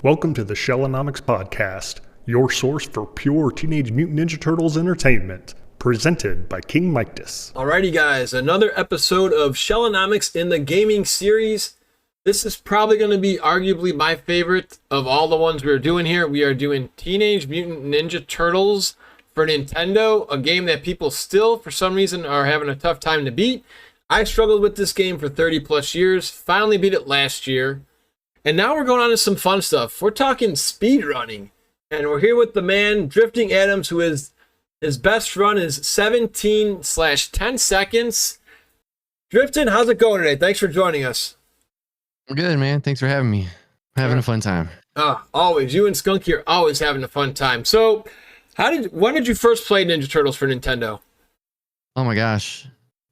Welcome to the Shellonomics Podcast, your source for pure Teenage Mutant Ninja Turtles entertainment, presented by King Mictus. Alrighty guys, another episode of Shellonomics in the gaming series. This is probably going to be arguably my favorite of all the ones we're doing here. We are doing Teenage Mutant Ninja Turtles for Nintendo, a game that people still, for some reason, are having a tough time to beat. I struggled with this game for 30 plus years, finally beat it last year. And now we're going on to some fun stuff. We're talking speed running. And we're here with the man, Drifting Adams, who is his best run is 17/10 seconds. Drifting, how's it going today? Thanks for joining us. I'm good, man. Thanks for having me. I'm having a fun time. Always. You and Skunky are always having a fun time. So, when did you first play Ninja Turtles for Nintendo? Oh my gosh.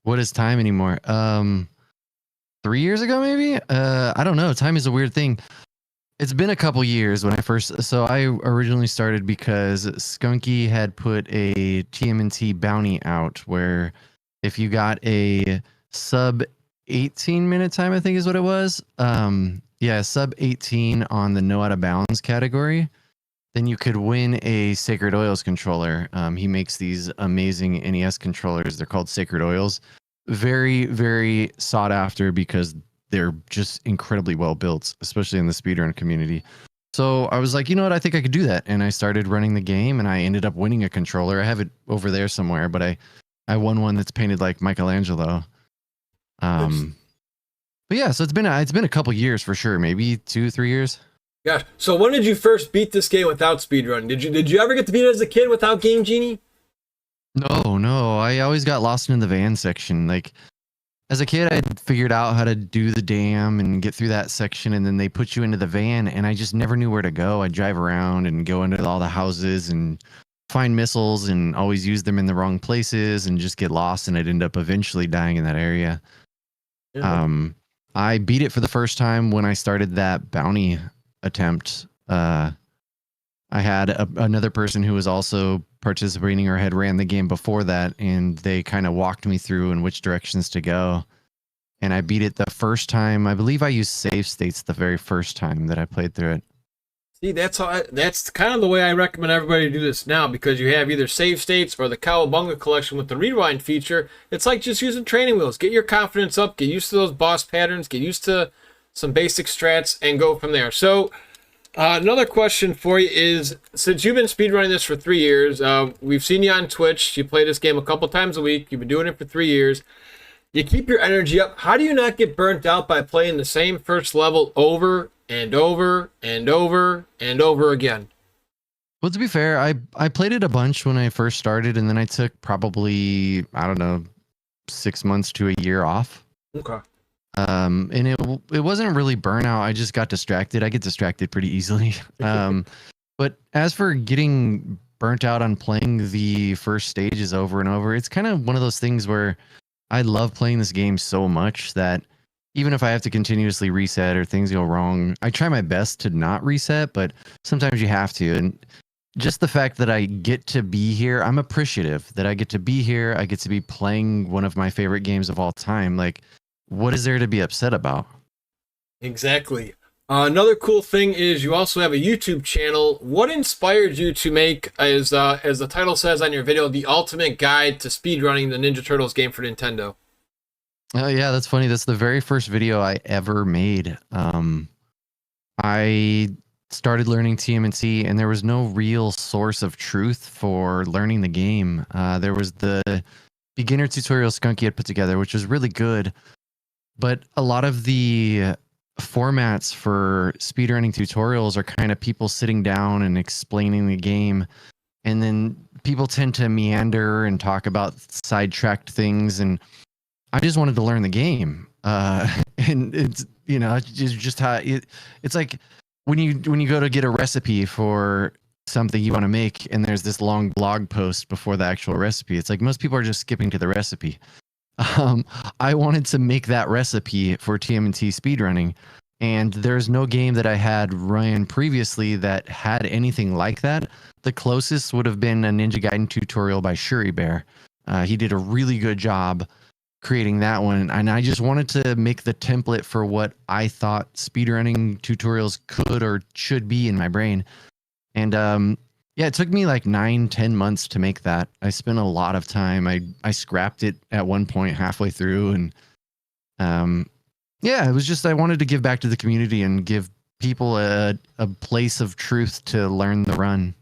What is time anymore? 3 years ago, maybe? I don't know. Time is a weird thing. It's been a couple years when so I originally started because Skunky had put a TMNT bounty out where if you got a sub 18 minute time, I think is what it was. Sub 18 on the no out of bounds category, then you could win a Sacred Oils controller. He makes these amazing NES controllers. They're called Sacred Oils. Very, very sought after because they're just incredibly well built, especially in the speedrun community. So I was like, you know what? I think I could do that. And I started running the game and I ended up winning a controller. I have it over there somewhere, but I won one that's painted like Michelangelo. But yeah, so it's been a couple years for sure, maybe 2-3 years. Gosh, so when did you first beat this game without speedrun? Did you ever get to beat it as a kid without Game Genie? No. I always got lost in the van section. Like as a kid, I figured out how to do the dam and get through that section, and then they put you into the van, and I just never knew where to go. I'd drive around and go into all the houses and find missiles and always use them in the wrong places and just get lost, and I'd end up eventually dying in that area. Yeah. I beat it for the first time when I started that bounty attempt. I had another person who was also participating or had ran the game before that, and they kind of walked me through in which directions to go. And I beat it the first time. I believe I used save states the very first time that I played through it. See, that's kind of the way I recommend everybody do this now, because you have either save states or the Cowabunga collection with the rewind feature. It's like just using training wheels. Get your confidence up, get used to those boss patterns, get used to some basic strats, and go from there. So, another question for you is, since you've been speedrunning this for 3 years, we've seen you on Twitch. You play this game a couple times a week. You've been doing it for 3 years. You keep your energy up. How do you not get burnt out by playing the same first level over and over and over and over again? Well, to be fair, I played it a bunch when I first started, and then I took probably, 6 months to a year off. Okay. And it wasn't really burnout. I just got distracted. I get distracted pretty easily. But as for getting burnt out on playing the first stages over and over, it's kind of one of those things where I love playing this game so much that even if I have to continuously reset or things go wrong, I try my best to not reset, but sometimes you have to. And just the fact that I get to be here, I'm appreciative that I get to be here. I get to be playing one of my favorite games of all time. Like, what is there to be upset about? Exactly. Another cool thing is you also have a YouTube channel. What inspired you to make, as the title says on your video, the ultimate guide to speedrunning the Ninja Turtles game for Nintendo? Oh yeah, that's funny. That's the very first video I ever made. I started learning TMNT, and there was no real source of truth for learning the game. There was the beginner tutorial Skunky had put together, which was really good. But a lot of the formats for speedrunning tutorials are kind of people sitting down and explaining the game. And then people tend to meander and talk about sidetracked things. And I just wanted to learn the game. And it's, it's just how it's like when you go to get a recipe for something you want to make, and there's this long blog post before the actual recipe. It's like most people are just skipping to the recipe. I wanted to make that recipe for TMNT speedrunning, and there's no game that I had run previously that had anything like that. The closest would have been a Ninja Gaiden tutorial by Shuri Bear. He did a really good job creating that one, and I just wanted to make the template for what I thought speedrunning tutorials could or should be in my brain. And yeah, it took me like 9-10 months to make that. I spent a lot of time. I scrapped it at one point halfway through, and yeah, it was just I wanted to give back to the community and give people a place of truth to learn the run.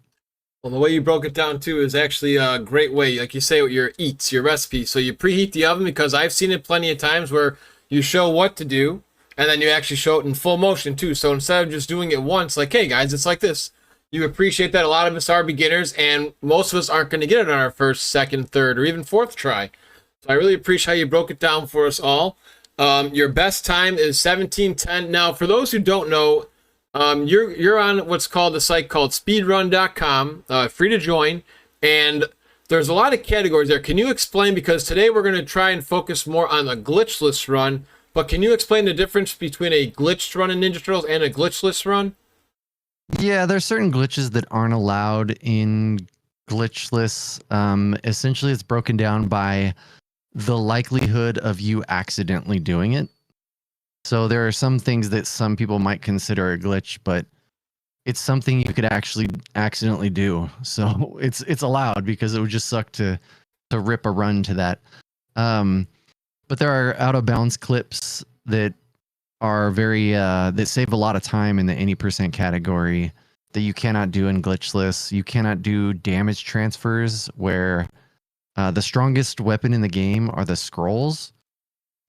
Well, the way you broke it down too is actually a great way. Like you say, with your eats, your recipe. So you preheat the oven, because I've seen it plenty of times where you show what to do and then you actually show it in full motion too. So instead of just doing it once, like, hey guys, it's like this. You appreciate that a lot of us are beginners, and most of us aren't going to get it on our first, second, third, or even fourth try. So I really appreciate how you broke it down for us all. Your best time is 17:10. Now, for those who don't know, you're on what's called a site called speedrun.com, free to join, and there's a lot of categories there. Can you explain, because today we're going to try and focus more on the glitchless run, but can you explain the difference between a glitched run in Ninja Turtles and a glitchless run? Yeah, there's certain glitches that aren't allowed in glitchless. Essentially, it's broken down by the likelihood of you accidentally doing it. So there are some things that some people might consider a glitch, but it's something you could actually accidentally do. So it's allowed, because it would just suck to rip a run to that. But there are out of bounds clips that are very that save a lot of time in the any percent category that you cannot do in glitchless. You cannot do damage transfers, where the strongest weapon in the game are the scrolls,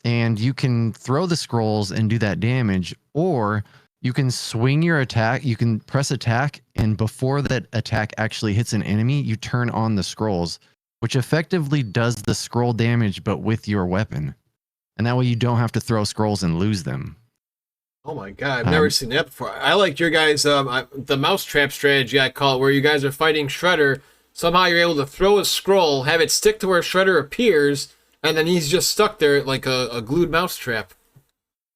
and you can throw the scrolls and do that damage, or you can swing your attack. You can press attack, and before that attack actually hits an enemy, you turn on the scrolls, which effectively does the scroll damage but with your weapon. And that way you don't have to throw scrolls and lose them. Oh my god, I've never seen that before. I like your guys' the mousetrap strategy, I call it, where you guys are fighting Shredder. Somehow you're able to throw a scroll, have it stick to where Shredder appears, and then he's just stuck there like a glued mousetrap.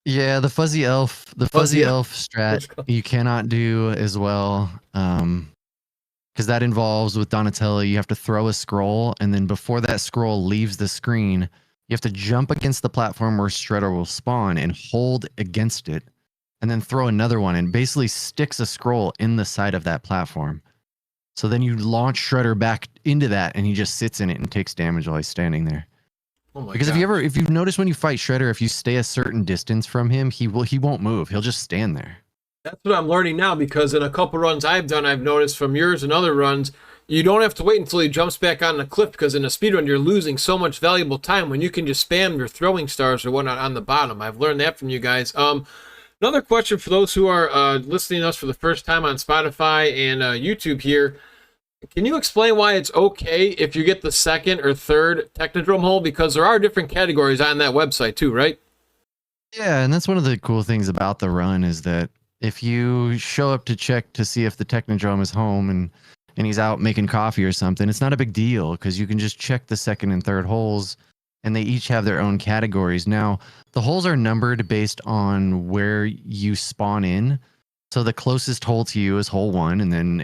Yeah, the fuzzy elf strat you cannot do as well, because that involves, with Donatello, you have to throw a scroll, and then before that scroll leaves the screen, you have to jump against the platform where Shredder will spawn and hold against it, and then throw another one, and basically sticks a scroll in the side of that platform. So then you launch Shredder back into that, and he just sits in it and takes damage while he's standing there. Oh my Because gosh. if you've noticed when you fight Shredder, if you stay a certain distance from him, he won't move. He'll just stand there. That's what I'm learning now, because in a couple runs I've done, I've noticed from yours and other runs, you don't have to wait until he jumps back on the cliff, because in a speedrun you're losing so much valuable time when you can just spam your throwing stars or whatnot on the bottom. I've learned that from you guys. Another question for those who are listening to us for the first time on Spotify and YouTube here. Can you explain why it's okay if you get the second or third Technodrome hole? Because there are different categories on that website too, right? Yeah, and that's one of the cool things about the run, is that if you show up to check to see if the Technodrome is home and he's out making coffee or something, it's not a big deal, because you can just check the second and third holes, and they each have their own categories. Now, the holes are numbered based on where you spawn in. So the closest hole to you is hole 1, and then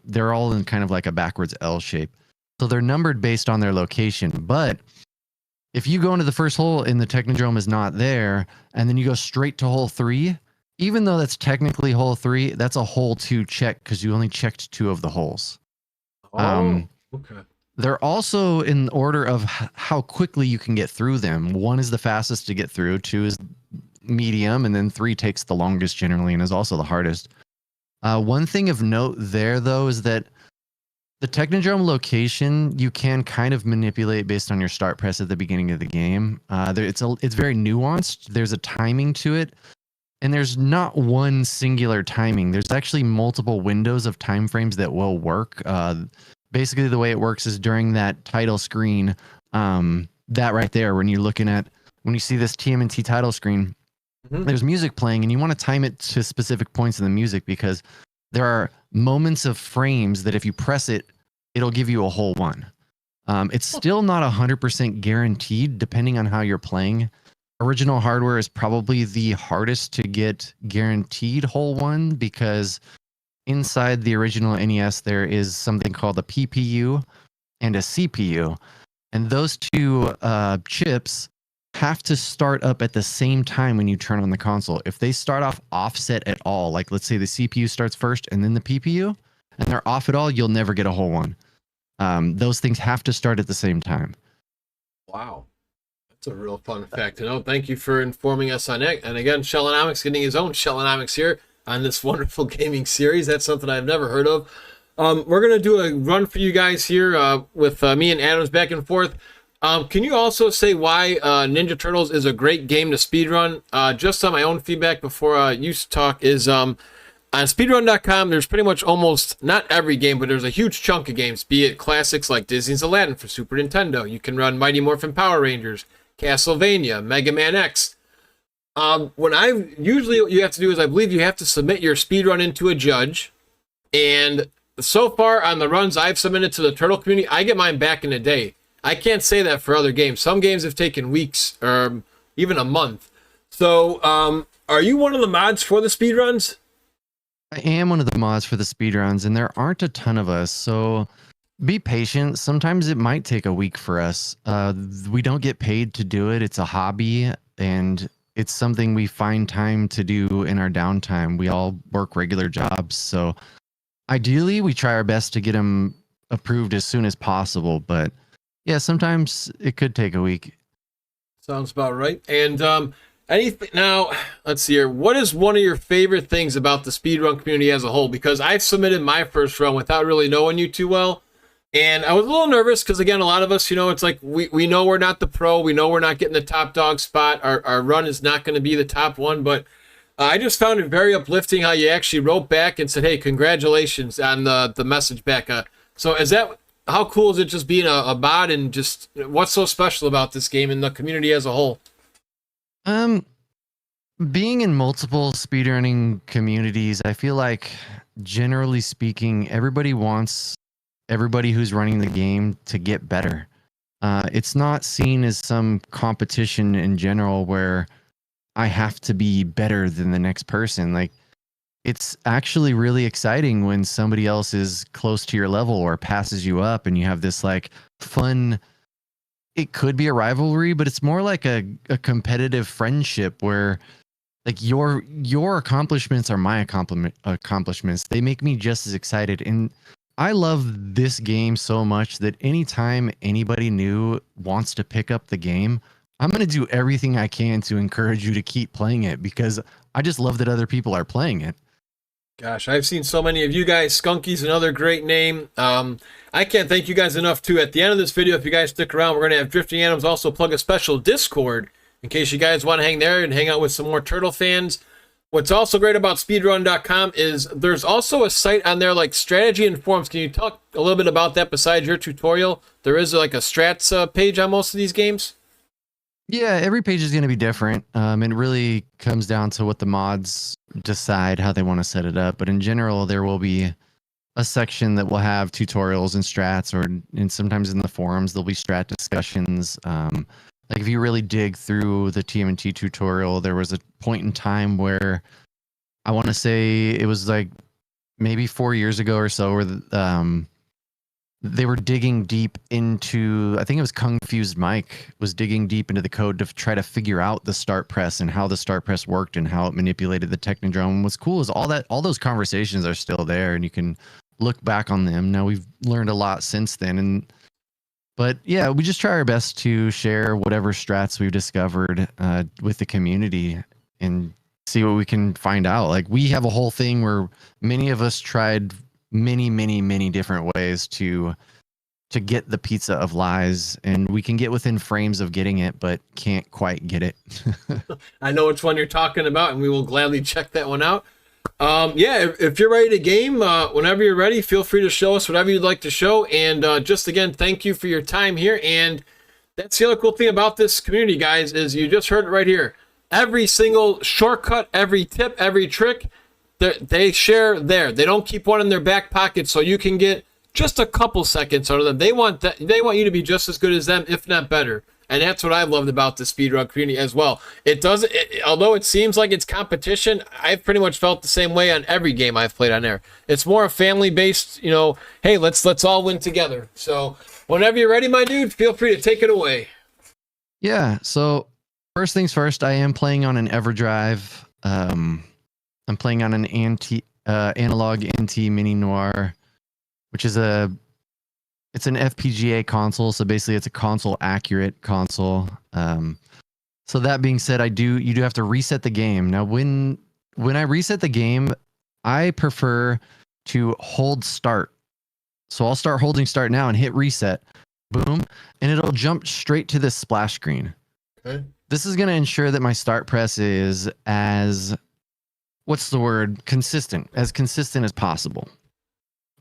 they're all in kind of like a backwards L shape. So they're numbered based on their location. But if you go into the first hole and the Technodrome is not there, and then you go straight to hole 3, even though that's technically hole 3, that's a hole 2 check, because you only checked 2 of the holes. Okay. They're also in order of how quickly you can get through them. 1 is the fastest to get through, 2 is medium, and then 3 takes the longest generally and is also the hardest. One thing of note there, though, is that the Technodrome location you can kind of manipulate based on your start press at the beginning of the game. It's very nuanced. There's a timing to it, and there's not one singular timing. There's actually multiple windows of time frames that will work. Basically, the way it works is during that title screen, that right there, when you see this TMNT title screen, there's music playing, and you want to time it to specific points in the music, because there are moments of frames that if you press it, it'll give you a hole 1. It's still not 100% guaranteed, depending on how you're playing. Original hardware is probably the hardest to get guaranteed hole 1, because inside the original NES, there is something called a PPU and a CPU. And those two chips have to start up at the same time when you turn on the console. If they start off offset at all, like let's say the CPU starts first and then the PPU, and they're off at all, you'll never get a whole one. Those things have to start at the same time. Wow. That's a real fun fact to know. Thank you for informing us on that. And again, Shellonomics getting his own Shellonomics here on this wonderful gaming series. That's something I've never heard of. We're going to do a run for you guys here with me and Adams back and forth. Can you also say why Ninja Turtles is a great game to speedrun? Just on my own feedback before you talk is on speedrun.com, there's pretty much almost, not every game, but there's a huge chunk of games, be it classics like Disney's Aladdin for Super Nintendo. You can run Mighty Morphin Power Rangers, Castlevania, Mega Man X. Usually what you have to do is I believe you have to submit your speedrun into a judge. And so far on the runs I've submitted to the Turtle community, I get mine back in a day. I can't say that for other games. Some games have taken weeks or even a month. So are you one of the mods for the speedruns? I am one of the mods for the speedruns, and there aren't a ton of us, so be patient. Sometimes it might take a week for us. We don't get paid to do it. It's a hobby, and it's something we find time to do in our downtime. We all work regular jobs, so ideally we try our best to get them approved as soon as possible, but yeah, sometimes it could take a week. Sounds about right. And anything now, let's see here. What is one of your favorite things about the speedrun community as a whole? Because I've submitted my first run without really knowing you too well. And I was a little nervous because, again, a lot of us, it's like we know we're not the pro. We know we're not getting the top dog spot. Our run is not going to be the top one. But I just found it very uplifting how you actually wrote back and said, hey, congratulations on the message back. So is that... How cool is it just being a bot, and just what's so special about this game and the community as a whole? Being in multiple speedrunning communities, I feel like generally speaking, everybody wants everybody who's running the game to get better. It's not seen as some competition in general where I have to be better than the next person. Like, it's actually really exciting when somebody else is close to your level or passes you up, and you have this like fun, it could be a rivalry, but it's more like a competitive friendship where like your accomplishments are my accomplishments. They make me just as excited. And I love this game so much that anytime anybody new wants to pick up the game, I'm going to do everything I can to encourage you to keep playing it, because I just love that other people are playing it. Gosh, I've seen so many of you guys. Skunky's another great name. I can't thank you guys enough, too. At the end of this video, if you guys stick around, we're going to have Drifting Animals also plug a special Discord in case you guys want to hang there and hang out with some more Turtle fans. What's also great about speedrun.com is there's also a site on there like Strategy and Forums. Can you talk a little bit about that besides your tutorial? There is like a strats page on most of these games. Yeah, every page is going to be different. It really comes down to what the mods decide how they want to set it up. But in general, there will be a section that will have tutorials and strats, and sometimes in the forums, there'll be strat discussions. Like if you really dig through the TMNT tutorial, there was a point in time where I want to say it was like maybe 4 years ago or so, where they were digging deep into, I think it was Kung Fused Mike was digging deep into the code to try to figure out the start press and how the start press worked and how it manipulated the Technodrome. And what's cool is all those conversations are still there, and you can look back on them. Now we've learned a lot since then, but yeah, we just try our best to share whatever strats we've discovered with the community and see what we can find out. Like, we have a whole thing where many of us tried many different ways to get the pizza of lies, and we can get within frames of getting it, but can't quite get it. I know which one you're talking about, and we will gladly check that one out. Yeah, if you're ready to game, whenever you're ready, feel free to show us whatever you'd like to show. And just again, thank you for your time here. And that's the other cool thing about this community, guys, is you just heard it right here. Every single shortcut, every tip, every trick, they share there. They don't keep one in their back pocket so you can get just a couple seconds out of them. They want you to be just as good as them, if not better. And that's what I loved about the speedrun community as well. Although it seems like it's competition, I've pretty much felt the same way on every game I've played on there. It's more a family-based, hey, let's all win together. So Whenever you're ready, my dude, feel free to take it away. Yeah. So first things first, I am playing on an EverDrive. I'm playing on an analog NT Mini Noir, which is it's an FPGA console. So basically, it's a console accurate console. So that being said, you do have to reset the game. Now, when I reset the game, I prefer to hold start. So I'll start holding start now and hit reset. Boom. And it'll jump straight to this splash screen. Okay. This is going to ensure that my start press is consistent as possible.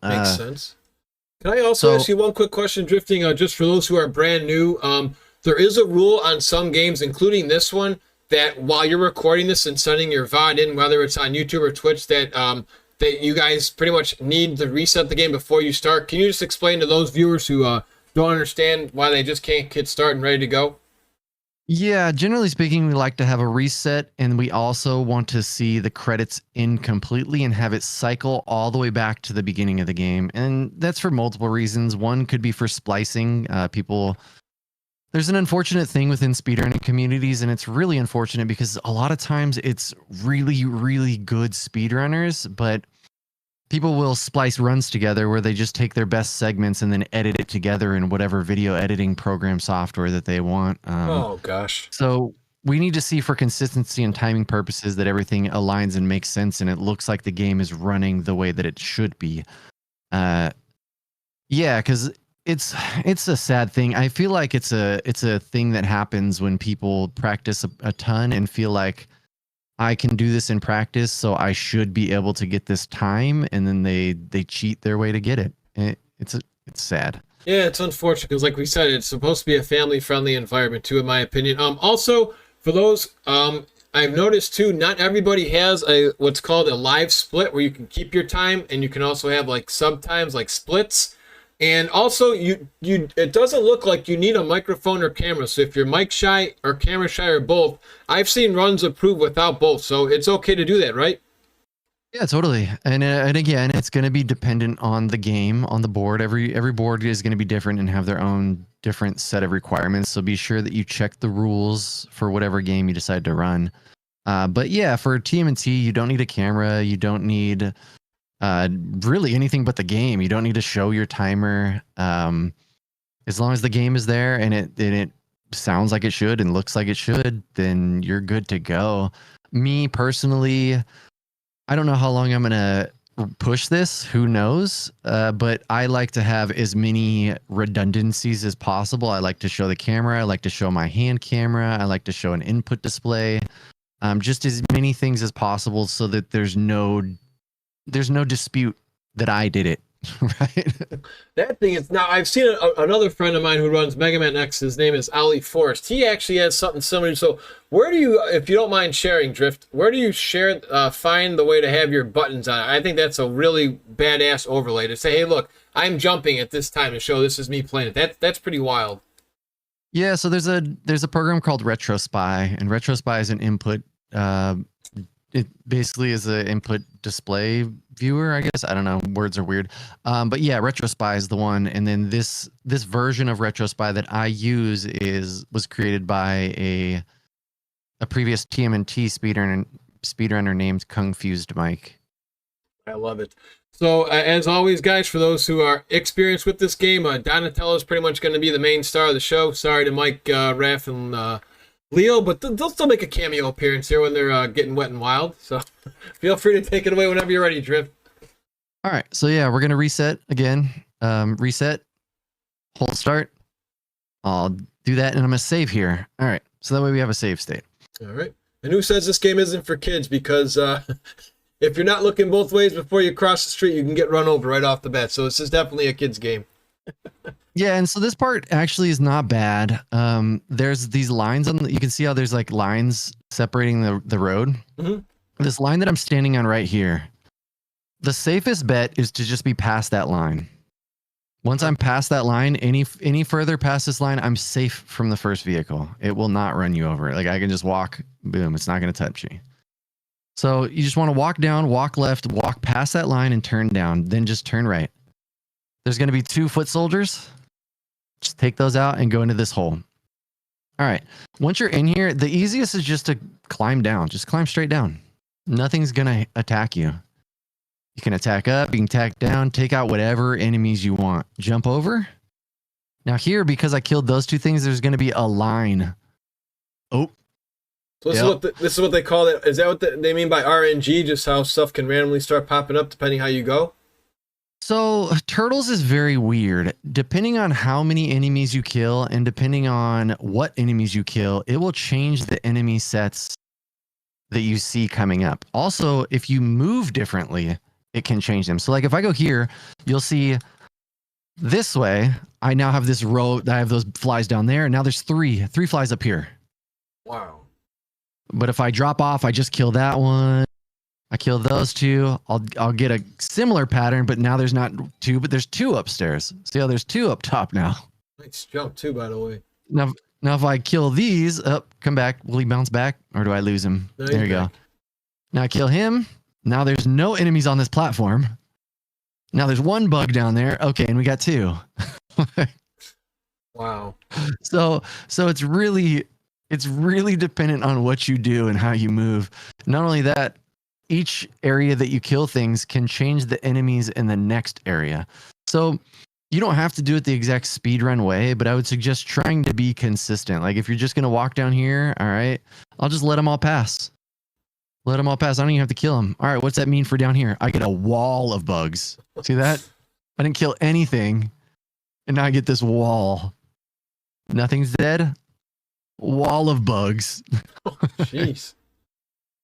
Makes sense. Can I also ask you one quick question, Drifting, just for those who are brand new? There is a rule on some games, including this one, that while you're recording this and sending your VOD in, whether it's on YouTube or Twitch, that you guys pretty much need to reset the game before you start. Can you just explain to those viewers who don't understand why they just can't hit start and ready to go? Yeah, generally speaking, we like to have a reset, and we also want to see the credits in completely and have it cycle all the way back to the beginning of the game. And that's for multiple reasons. One could be for splicing. There's an unfortunate thing within speedrunning communities, and it's really unfortunate because a lot of times it's really, really good speedrunners, but people will splice runs together where they just take their best segments and then edit it together in whatever video editing program software that they want. Oh, gosh. So we need to see for consistency and timing purposes that everything aligns and makes sense and it looks like the game is running the way that it should be. Yeah, because it's a sad thing. I feel like it's a thing that happens when people practice a ton and feel like I can do this in practice, so I should be able to get this time, and then they cheat their way to get it. It's sad. Yeah, it's unfortunate because, like we said, it's supposed to be a family-friendly environment too, in my opinion. Also, for those, I've noticed too, not everybody has what's called a live split where you can keep your time, and you can also have like subtimes, like splits. And also, it doesn't look like you need a microphone or camera. So if you're mic shy or camera shy or both, I've seen runs approved without both. So it's okay to do that, right? Yeah, totally. And again, it's going to be dependent on the game, on the board. Every board is going to be different and have their own different set of requirements. So be sure that you check the rules for whatever game you decide to run. But yeah, for TMNT, you don't need a camera. You don't need really anything but the game. You don't need to show your timer. As long as the game is there and it sounds like it should and looks like it should, then you're good to go. Me personally, I don't know how long I'm gonna push this. Who knows? But I like to have as many redundancies as possible. I like to show the camera. I like to show my hand camera. I like to show an input display. Just as many things as possible so that there's no dispute that I did it, right? That thing is, now I've seen another friend of mine who runs Mega Man X. His name is Ali Forrest. He actually has something similar. So where do you, if you don't mind sharing, Drift, where do you find the way to have your buttons on? I think that's a really badass overlay to say, hey, look, I'm jumping at this time to show this is me playing it. That's pretty wild. Yeah, so there's a program called RetroSpy, and RetroSpy is an input. It basically is an input display viewer, I guess. I don't know. Words are weird. But yeah, RetroSpy is the one. And then this version of RetroSpy that I use was created by a previous TMNT speedrunner named Confused Mike. I love it. So as always, guys, for those who are experienced with this game, Donatello is pretty much going to be the main star of the show. Sorry to Mike, Raph, and Leo, but they'll still make a cameo appearance here when they're getting wet and wild. So feel free to take it away whenever you're ready, Drift. All right. So yeah, we're going to reset again. Reset. Hold start. I'll do that, and I'm going to save here. All right. So that way we have a save state. All right. And who says this game isn't for kids? Because if you're not looking both ways before you cross the street, you can get run over right off the bat. So this is definitely a kid's game. Yeah, and so this part actually is not bad. There's these lines you can see how there's like lines separating the road. Mm-hmm. This line that I'm standing on right here, the safest bet is to just be past that line. Once I'm past that line, any further past this line, I'm safe from the first vehicle. It will not run you over. Like I can just walk, boom, it's not going to touch you. So you just want to walk down, walk left, walk past that line and turn down, then just turn right. There's going to be 2 foot soldiers. Just take those out and go into this hole. All right. Once you're in here, the easiest is just to climb down. Just climb straight down. Nothing's going to attack you. You can attack up, you can attack down, take out whatever enemies you want. Jump over. Now here, because I killed those two things, there's going to be a line. Oh. So this is what they call it. Is that what they mean by RNG? Just how stuff can randomly start popping up depending how you go? So Turtles is very weird. Depending on how many enemies you kill and depending on what enemies you kill, it will change the enemy sets that you see coming up. Also, if you move differently, it can change them. So like if I go here, you'll see this way, I now have this row, I have those flies down there. And now there's three flies up here. Wow. But if I drop off, I just kill that one. I kill those two. I'll get a similar pattern, but now there's not two, but there's two upstairs. See how there's two up top now. Nice jump too, by the way. Now if I kill these, come back. Will he bounce back or do I lose him? No, there you go. Now I kill him. Now there's no enemies on this platform. Now there's one bug down there. Okay, and we got two. Wow. So it's really dependent on what you do and how you move. Not only that, each area that you kill things can change the enemies in the next area. So you don't have to do it the exact speedrun way, but I would suggest trying to be consistent. Like if you're just going to walk down here, all right, I'll just let them all pass. Let them all pass. I don't even have to kill them. All right, what's that mean for down here? I get a wall of bugs. See that? I didn't kill anything, and now I get this wall. Nothing's dead. Wall of bugs. Jeez.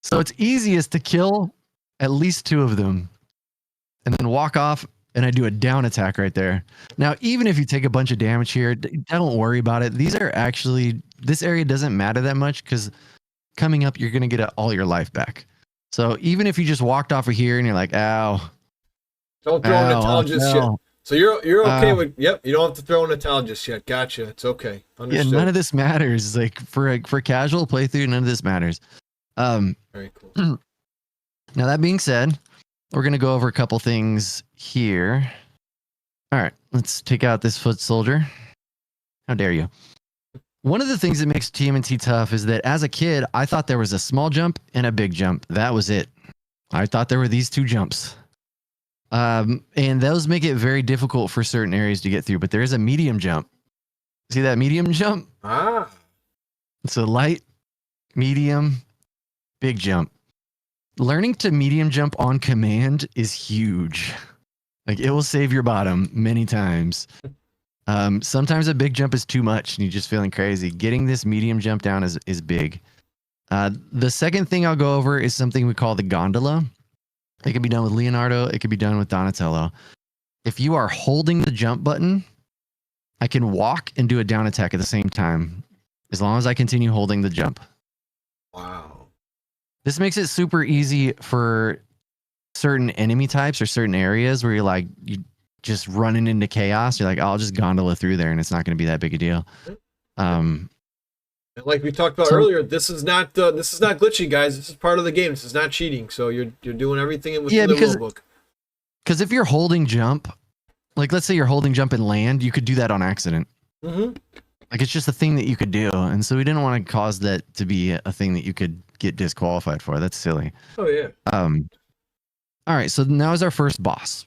So it's easiest to kill at least two of them and then walk off, and I do a down attack right there. Now, even if you take a bunch of damage here, don't worry about it. These are actually, this area doesn't matter that much because coming up, you're going to get all your life back. So even if you just walked off of here and you're like, ow. Don't throw in a towel just yet. So you're okay with, yep, you don't have to throw in a towel just yet. Gotcha. It's okay. Understood. Yeah, none of this matters. Like for casual playthrough, none of this matters. Very cool. Now that being said, we're going to go over a couple things here. All right, let's take out this foot soldier. How dare you? One of the things that makes TMNT tough is that as a kid, I thought there was a small jump and a big jump. That was it. I thought there were these two jumps. And those make it very difficult for certain areas to get through, but there is a medium jump. See that medium jump? Ah. It's a light, medium, big jump. Learning to medium jump on command is huge. Like it will save your bottom many times. Sometimes a big jump is too much and you're just feeling crazy. Getting this medium jump down is big. The second thing I'll go over is something we call the gondola. It can be done with Leonardo. It can be done with Donatello. If you are holding the jump button, I can walk and do a down attack at the same time, as long as I continue holding the jump. Wow. This makes it super easy for certain enemy types or certain areas where you're like, you just running into chaos. You're like, oh, I'll just gondola through there and it's not going to be that big a deal. And like we talked about earlier, this is not glitchy, guys. This is part of the game. This is not cheating. So you're doing everything within the rule book. Because if you're holding jump, like let's say you're holding jump and land, you could do that on accident. Mm-hmm. Like it's just a thing that you could do, and so we didn't want to cause that to be a thing that you could get disqualified for. That's silly. Oh yeah. All right. So now is our first boss.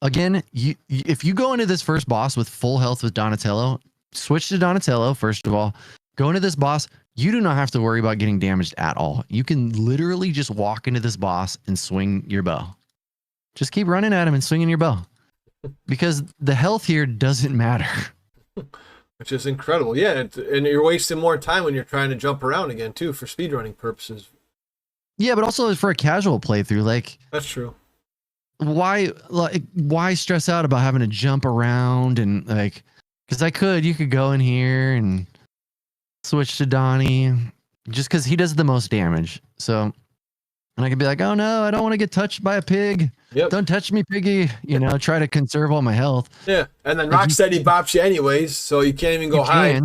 Again, if you go into this first boss with full health with Donatello, switch to Donatello first of all. Go into this boss, you do not have to worry about getting damaged at all. You can literally just walk into this boss and swing your bow. Just keep running at him and swinging your bow. Because the health here doesn't matter. Which is incredible. Yeah, and you're wasting more time when you're trying to jump around again, too, for speedrunning purposes. Yeah, but also for a casual playthrough, like... That's true. Why stress out about having to jump around and, like... Because you could go in here and... switch to Donnie just because he does the most damage. So, and I could be like, oh no, I don't want to get touched by a pig. Yep. Don't touch me, piggy. You know, try to conserve all my health. Yeah. And then Rocksteady bops you anyways, so you can't even go high.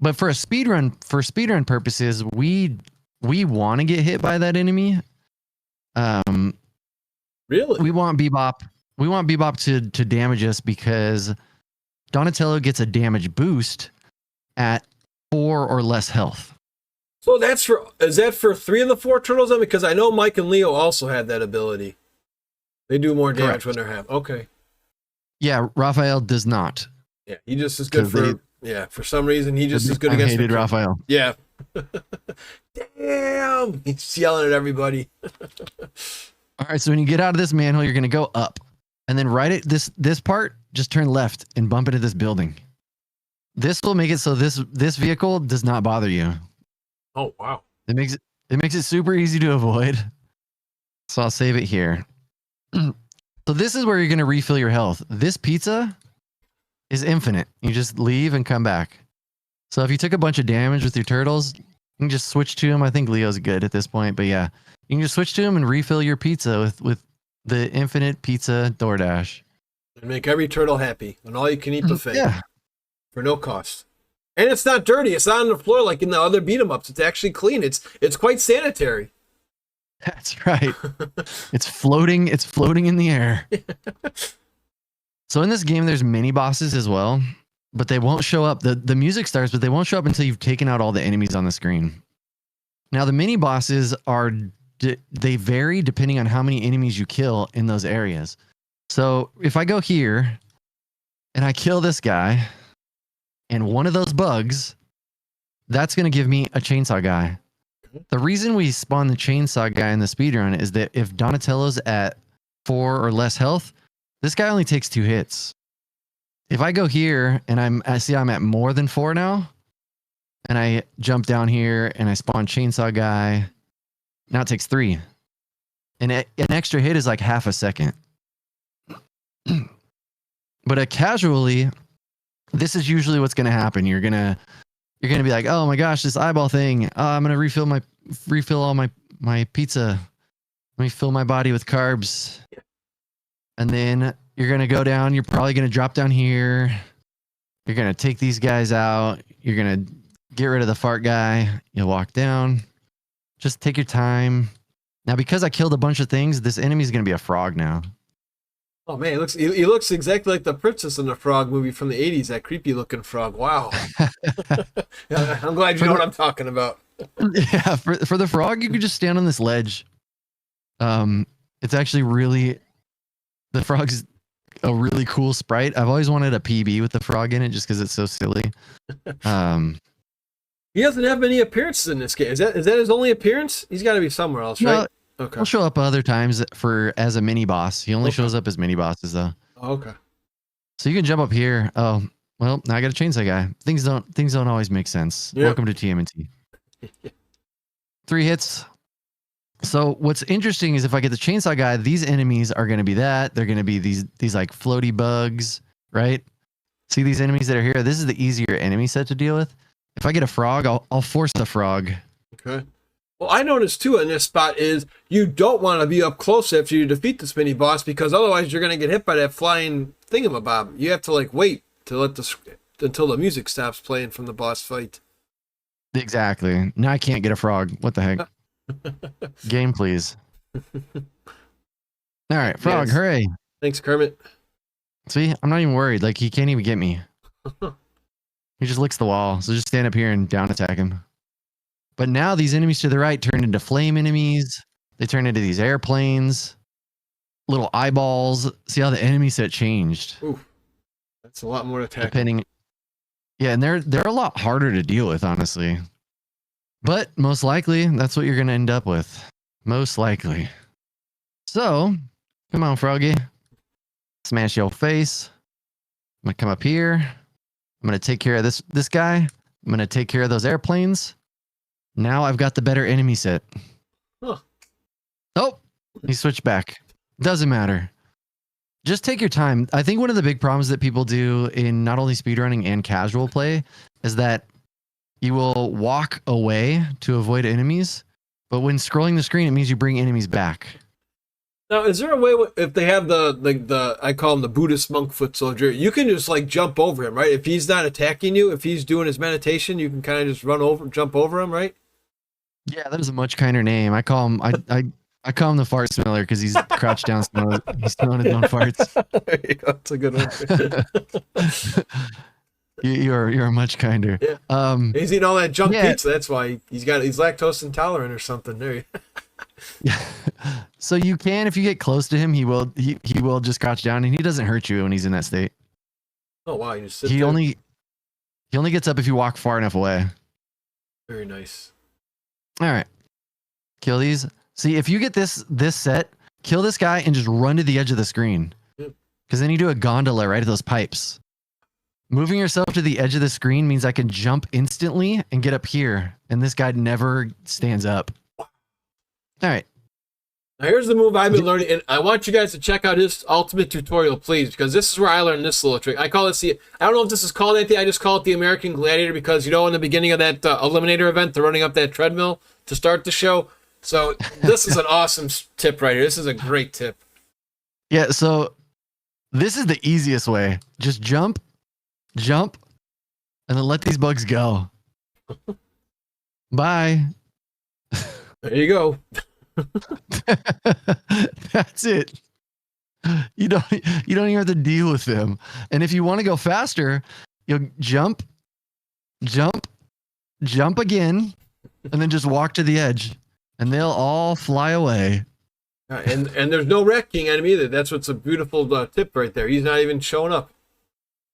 but for speedrun purposes, we want to get hit by that enemy. Really? We want Bebop. we want Bebop to damage us because Donatello gets a damage boost at 4 or less health. So is that for 3 of the 4 turtles? I mean, because I know Mike and Leo also had that ability. They do more damage Correct. when they're half. Okay. Yeah, Raphael does not. Yeah, he just is good for. Yeah, for some reason he just is good I against. hated Raphael. Yeah. Damn! He's yelling at everybody. All right, so when you get out of this manhole, you're gonna go up, and then right at this part, just turn left and bump into this building. This will make it so this vehicle does not bother you. Oh wow! It makes it super easy to avoid. So I'll save it here. So this is where you're gonna refill your health. This pizza is infinite. You just leave and come back. So if you took a bunch of damage with your turtles, you can just switch to them. I think Leo's good at this point, but yeah, you can just switch to him and refill your pizza with the infinite pizza DoorDash. And make every turtle happy. An all-you-can-eat buffet. Yeah. For no cost. And it's not dirty. It's not on the floor like in the other beat-em-ups. It's actually clean. It's quite sanitary. That's right. It's floating in the air. So in this game, there's mini bosses as well, but they won't show up. The music starts, but they won't show up until you've taken out all the enemies on the screen. Now the mini bosses they vary depending on how many enemies you kill in those areas. So if I go here and I kill this guy and one of those bugs, that's going to give me a chainsaw guy. The reason we spawn the chainsaw guy in the speedrun is that if Donatello's at 4 or less health, this guy only takes 2 hits. If I go here and I see I'm at more than 4 now, and I jump down here and I spawn chainsaw guy, now it takes 3. And an extra hit is like half a second. But casually, this is usually what's going to happen. You're gonna be like, oh my gosh, this eyeball thing. I'm gonna refill all my pizza. Let me fill my body with carbs. And then you're gonna go down. You're probably gonna drop down here. You're gonna take these guys out. You're gonna get rid of the fart guy. You'll walk down. Just take your time. Now, because I killed a bunch of things, this enemy's gonna be a frog now. Oh man, he looks exactly like the Princess in the Frog movie from the 80s, that creepy looking frog. Wow. Yeah, I'm glad you know what I'm talking about. Yeah, for the frog, you could just stand on this ledge. It's actually the frog's a really cool sprite. I've always wanted a PB with the frog in it just because it's so silly. He doesn't have many appearances in this game. Is that his only appearance? He's got to be somewhere else, right? No, okay. He'll show up other times as a mini boss. He only shows up as mini bosses though. Okay. So you can jump up here. Oh, well, now I got a chainsaw guy. Things don't always make sense. Yep. Welcome to TMNT. 3 hits. So what's interesting is if I get the chainsaw guy, these enemies are going to be they're going to be these like floaty bugs, right? See these enemies that are here? This is the easier enemy set to deal with. If I get a frog, I'll force the frog. Okay. Well, I noticed too in this spot is you don't want to be up close after you defeat this mini boss because otherwise you're going to get hit by that flying thingamabob. You have to like wait to until the music stops playing from the boss fight. Exactly. Now I can't get a frog. What the heck? Game, please. All right, frog, yes. Hooray. Thanks, Kermit. See, I'm not even worried. Like, he can't even get me. He just licks the wall. So just stand up here and down attack him. But now these enemies to the right turn into flame enemies. They turn into these airplanes, little eyeballs. See how the enemy set changed. Ooh, that's a lot more attack. Yeah, and they're a lot harder to deal with, honestly. But most likely, that's what you're going to end up with. Most likely. So, come on, Froggy. Smash your face. I'm going to come up here. I'm going to take care of this guy. I'm going to take care of those airplanes. Now I've got the better enemy set. Huh. Oh, he switched back. Doesn't matter. Just take your time. I think one of the big problems that people do in not only speedrunning and casual play is that you will walk away to avoid enemies, but when scrolling the screen, it means you bring enemies back. Now, is there a way if they have the I call him the Buddhist monk foot soldier, you can just like jump over him, right? If he's not attacking you, if he's doing his meditation, you can kind of just jump over him, right? Yeah, that is a much kinder name. I call him. I call him the fart smeller because he's crouched down, he's smelling his own farts. There you go. That's a good one. You're much kinder. Yeah. He's eating all that junk yeah. pizza. That's why he's lactose intolerant or something. There you Yeah. So you can, if you get close to him, he will just crouch down, and he doesn't hurt you when he's in that state. Oh wow, you just sit He there. only gets up if you walk far enough away. Very nice. All right. Kill these. See, if you get this set, kill this guy and just run to the edge of the screen. Because then you do a gondola right at those pipes. Moving yourself to the edge of the screen means I can jump instantly and get up here, and this guy never stands up. All right. Now here's the move I've been learning, and I want you guys to check out his ultimate tutorial, please, because this is where I learned this little trick. I call it, I don't know if this is called anything, I just call it the American Gladiator, because, you know, in the beginning of that Eliminator event, they're running up that treadmill to start the show. So this is an awesome tip right here. This is a great tip. Yeah, so this is the easiest way. Just jump, and then let these bugs go. Bye. There you go. That's it. You don't even have to deal with them. And if you want to go faster, you'll jump again, and then just walk to the edge, and they'll all fly away. And there's no wrecking at him either. That's what's a beautiful tip right there. He's not even showing up.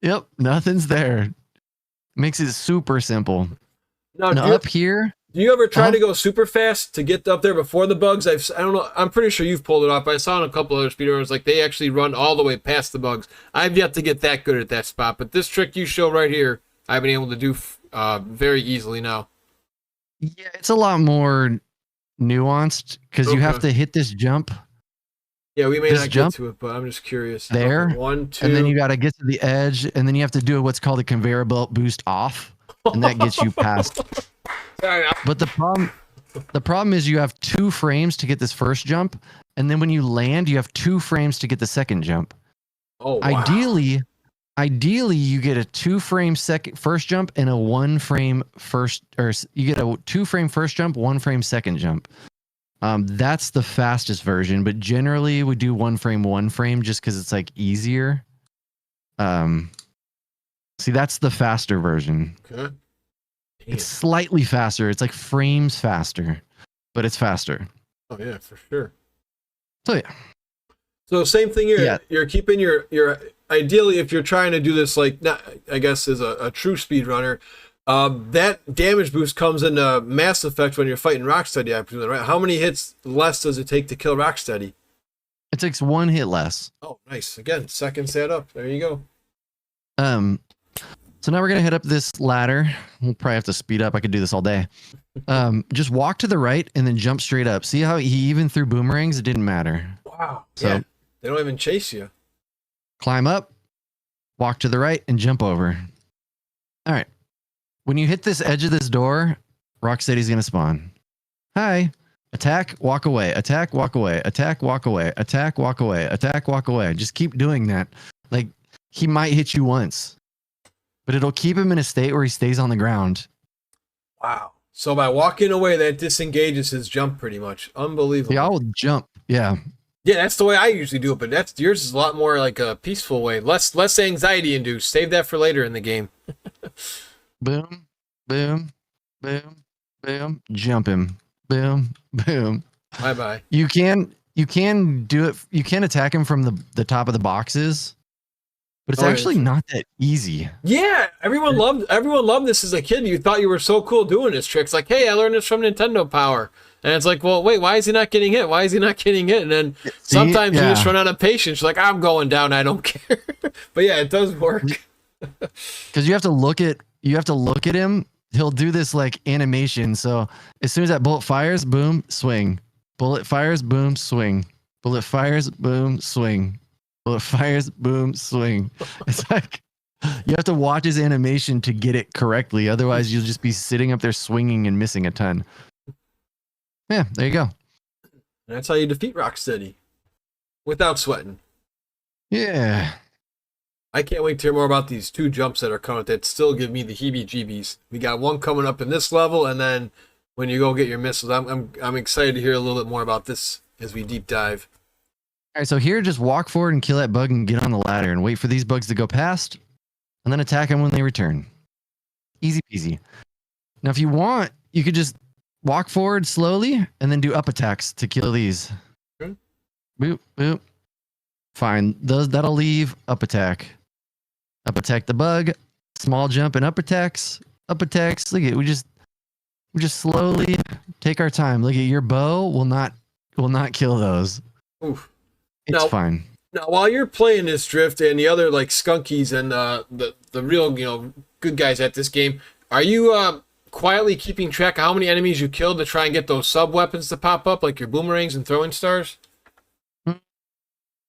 Yep, nothing's there. Makes it super simple. Now up here. Do you ever try to go super fast to get up there before the bugs? I don't know. I'm pretty sure you've pulled it off. I saw in a couple other speedrunners, like they actually run all the way past the bugs. I've yet to get that good at that spot, but this trick you show right here, I've been able to do very easily now. Yeah, it's a lot more nuanced because you have to hit this jump. Yeah, we may not get to it, but I'm just curious. There. Okay, 1, 2. And then you got to get to the edge, and then you have to do what's called a conveyor belt boost off, and that gets you past. Sorry. But the problem is you have 2 frames to get this first jump, and then when you land, you have 2 frames to get the second jump. Oh, wow. Ideally, you get a 2-frame first jump and a 1-frame first, or you get a 2-frame first jump, 1-frame second jump. That's the fastest version, but generally we do 1 frame just because it's like easier. See, that's the faster version. Okay. It's slightly faster. It's like frames faster, but it's faster. Oh yeah, for sure. So yeah. So same thing here. Yeah. You're keeping your ideally, if you're trying to do this like not, I guess as a true speedrunner, that damage boost comes into mass effect when you're fighting Rocksteady, I presume, right? How many hits less does it take to kill Rocksteady? It takes 1 hit less. Oh, nice. Again, seconds add up. There you go. So now we're gonna head up this ladder. We'll probably have to speed up. I could do this all day. Just walk to the right and then jump straight up. See how he even threw boomerangs? It didn't matter. Wow. So yeah. They don't even chase you. climb up, walk to the right, and jump over. All right. When you hit this edge of this door, Rocksteady's gonna spawn. Hi. Attack, walk away. Attack, walk away. Attack, walk away. Attack, walk away. Attack, walk away. Just keep doing that. Like, he might hit you once, but it'll keep him in a state where he stays on the ground. Wow. So by walking away, that disengages his jump pretty much. Unbelievable. They all jump. Yeah. Yeah, that's the way I usually do it, but that's yours is a lot more like a peaceful way. Less anxiety induced. Save that for later in the game. Boom, boom, boom, boom. Jump him. Boom, boom. Bye-bye. You can do it. You can attack him from the top of the boxes, but it's actually not that easy. Yeah, everyone loved this as a kid. You thought you were so cool doing this trick. It's like, hey, I learned this from Nintendo Power. And it's like, well, wait, why is he not getting hit? Why is he not getting hit? And then sometimes you just run out of patience. You're like, I'm going down. I don't care. But yeah, it does work. Because you have to look at him. He'll do this like animation. So as soon as that bullet fires, boom, swing. Bullet fires, boom, swing. Bullet fires, boom, swing. Bullet fires, boom, swing. It's like you have to watch his animation to get it correctly. Otherwise, you'll just be sitting up there swinging and missing a ton. Yeah, there you go. That's how you defeat Rocksteady without sweating. Yeah. I can't wait to hear more about these 2 jumps that are coming that still give me the heebie-jeebies. We got one coming up in this level, and then when you go get your missiles, I'm excited to hear a little bit more about this as we deep dive. All right, so here, just walk forward and kill that bug and get on the ladder and wait for these bugs to go past, and then attack them when they return. Easy peasy. Now, if you want, you could just walk forward slowly and then do up attacks to kill these. Okay. Boop, boop. Fine. That'll leave up attack. Up attack the bug. Small jump and up attacks. Up attacks. Look at we just slowly take our time. Look at your bow will not kill those. Oof. It's fine. Now, while you're playing this Drift and the other like skunkies and the real good guys at this game, are you quietly keeping track of how many enemies you killed to try and get those sub weapons to pop up, like your boomerangs and throwing stars?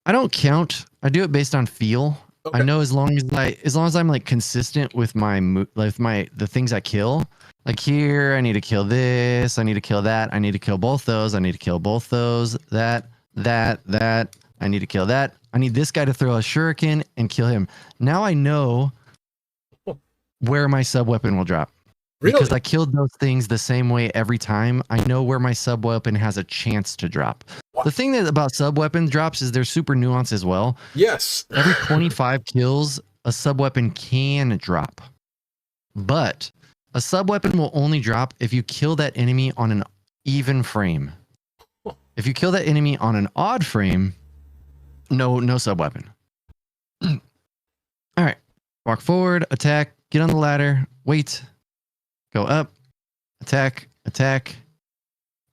I don't count. I do it based on feel. Okay. I know as long as I'm like consistent with the things I kill. Like here, I need to kill this. I need to kill that. I need to kill both those. I need to kill both those. That. I need to kill that. I need this guy to throw a shuriken and kill him. Now I know where my sub weapon will drop. Really? Because I killed those things the same way every time. I know where my sub weapon has a chance to drop. Wow. The thing about sub weapon drops is they're super nuanced as well. Yes. Every 25 kills, a sub weapon can drop. But a sub weapon will only drop if you kill that enemy on an even frame. If you kill that enemy on an odd frame, no sub weapon. All right. Walk forward, attack, get on the ladder, wait. Go up, attack, up attack.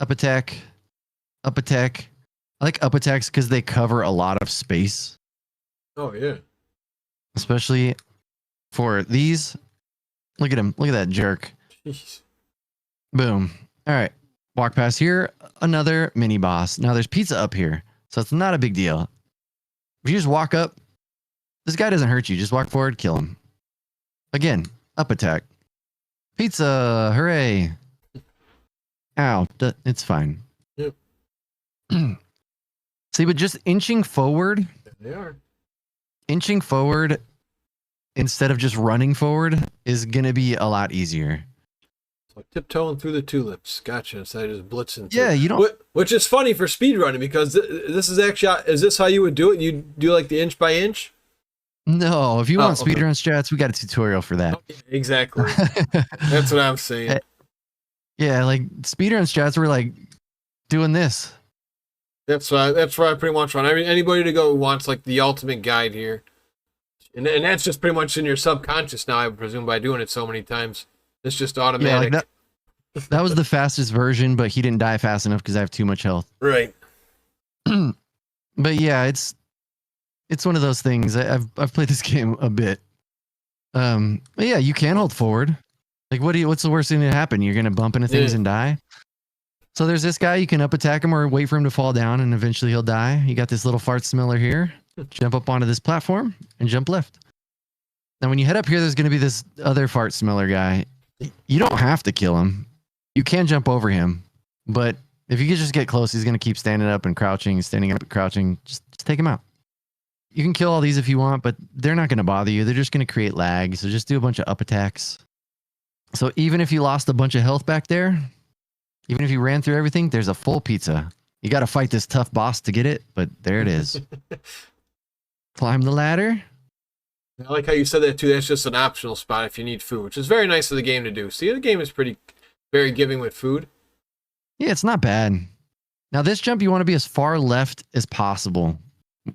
I like up attacks because they cover a lot of space. Oh, yeah. Especially for these. Look at him. Look at that jerk. Jeez. Boom. All right. Walk past here. Another mini boss. Now there's pizza up here, so it's not a big deal. If you just walk up, this guy doesn't hurt you. Just walk forward, kill him. Again, up attack. Pizza, hooray. Ow, it's fine. Yep. See, but just inching forward. They are. Inching forward instead of just running forward is going to be a lot easier. So tiptoeing through the tulips. Gotcha. Instead of just blitzing. Yeah, you don't. Which is funny for speedrunning because this is actually, is this how you would do it? You do like the inch by inch? No, if you want okay. speedrun strats, we got a tutorial for that. Okay, exactly. That's what I'm saying. Yeah, like speedrun strats were like doing this. That's why I pretty much want anybody to go who wants like the ultimate guide here, and that's just pretty much in your subconscious now. I presume by doing it so many times, it's just automatic. Yeah, like that was the fastest version, but he didn't die fast enough because I have too much health. Right. But yeah, it's one of those things. I've played this game a bit. But yeah, you can hold forward. Like, what's the worst thing that happen? You're gonna bump into things and die. So there's this guy. You can up attack him or wait for him to fall down, and eventually he'll die. You got this little fart smeller here. Jump up onto this platform and jump left. Now, when you head up here, there's gonna be this other fart smeller guy. You don't have to kill him. You can jump over him, but if you could just get close, he's gonna keep standing up and crouching, standing up and crouching. Just take him out. You can kill all these if you want, but they're not going to bother you. They're just going to create lag. So just do a bunch of up attacks. So even if you lost a bunch of health back there, even if you ran through everything, there's a full pizza. You got to fight this tough boss to get it, but there it is. Climb the ladder. I like how you said that too. That's just an optional spot if you need food, which is very nice of the game to do. See, the game is very giving with food. Yeah, it's not bad. Now this jump, you want to be as far left as possible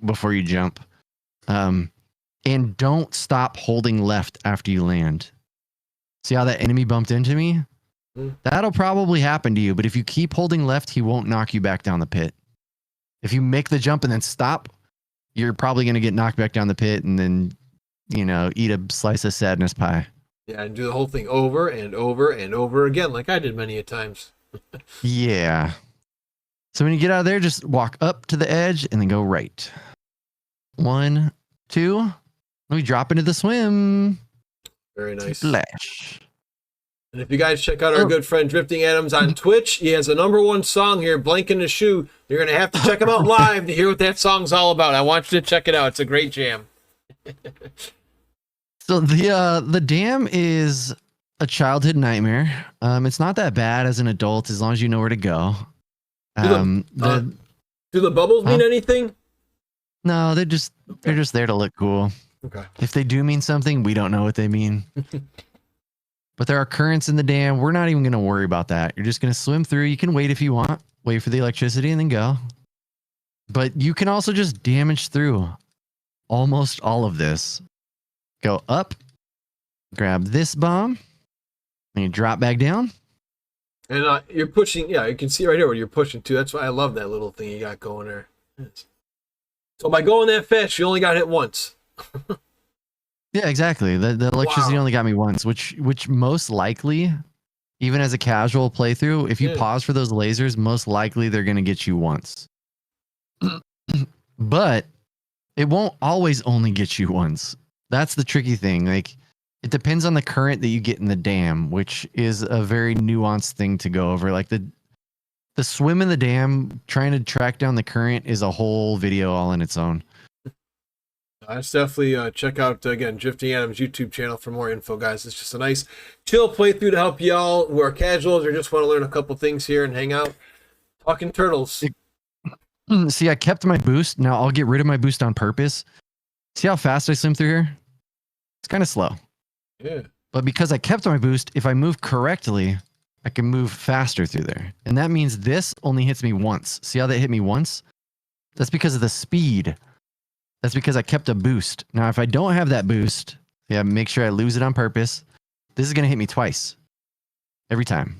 before you jump. And don't stop holding left after you land. See how that enemy bumped into me? That'll probably happen to you, but if you keep holding left, he won't knock you back down the pit. If you make the jump and then stop, you're probably going to get knocked back down the pit and then, eat a slice of sadness pie. Yeah, and do the whole thing over and over and over again, like I did many a times. Yeah. So when you get out of there, just walk up to the edge and then go right. 1, 2. Let me drop into the swim. Very nice. Splash. And if you guys check out our good friend Drifting Adams on Twitch, he has a #1 song here, Blank in the Shoe. You're going to have to check him out live to hear what that song's all about. I want you to check it out. It's a great jam. So the dam is a childhood nightmare. It's not that bad as an adult as long as you know where to go. Do the bubbles mean anything? No, they're just there to look cool. Okay. If they do mean something, we don't know what they mean. But there are currents in the dam. We're not even going to worry about that. You're just going to swim through. You can wait if you want. Wait for the electricity and then go. But you can also just damage through almost all of this. Go up, grab this bomb, and you drop back down. And you're pushing, yeah, you can see right here what you're pushing to. That's why I love that little thing you got going there. So by going that fast, you only got hit once. Yeah, exactly. The electricity only got me once, which most likely, even as a casual playthrough, if you pause for those lasers, most likely they're going to get you once. But it won't always only get you once. That's the tricky thing. Like, it depends on the current that you get in the dam, which is a very nuanced thing to go over. Like the swim in the dam, trying to track down the current is a whole video all in its own. That's definitely check out again Drifting Adam's YouTube channel for more info, guys. It's just a nice chill playthrough to help y'all who are casuals or just want to learn a couple things here and hang out talking turtles. See, I kept my boost. Now I'll get rid of my boost on purpose. See how fast I swim through here? It's kind of slow. Yeah. But because I kept my boost, if I move correctly, I can move faster through there. And that means this only hits me once. See how that hit me once? That's because of the speed. That's because I kept a boost. Now, if I don't have that boost, make sure I lose it on purpose. This is going to hit me twice. Every time.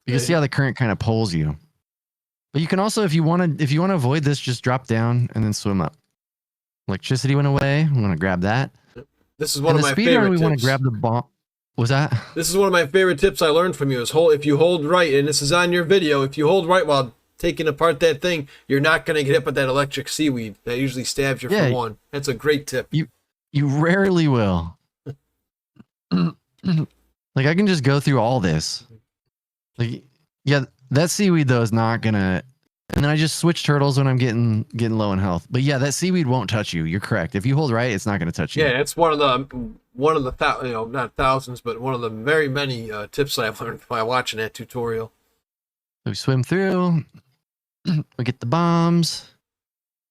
You can see how the current kind of pulls you. But you can also, if you want to avoid this, just drop down and then swim up. Electricity went away. I'm going to grab that. This is one of my favorite tips. We want to grab the bomb. Was that? This is one of my favorite tips I learned from you is if you hold right, and this is on your video, if you hold right while taking apart that thing, you're not going to get hit by that electric seaweed that usually stabs you for one. That's a great tip. You rarely will. Like, I can just go through all this. Like, yeah, that seaweed though is not gonna. And then I just switch turtles when I'm getting low in health. But yeah, that seaweed won't touch you. You're correct. If you hold right, it's not gonna touch you. Yeah, it's one of the not thousands, but one of the very many tips that I've learned by watching that tutorial. We swim through. We get the bombs.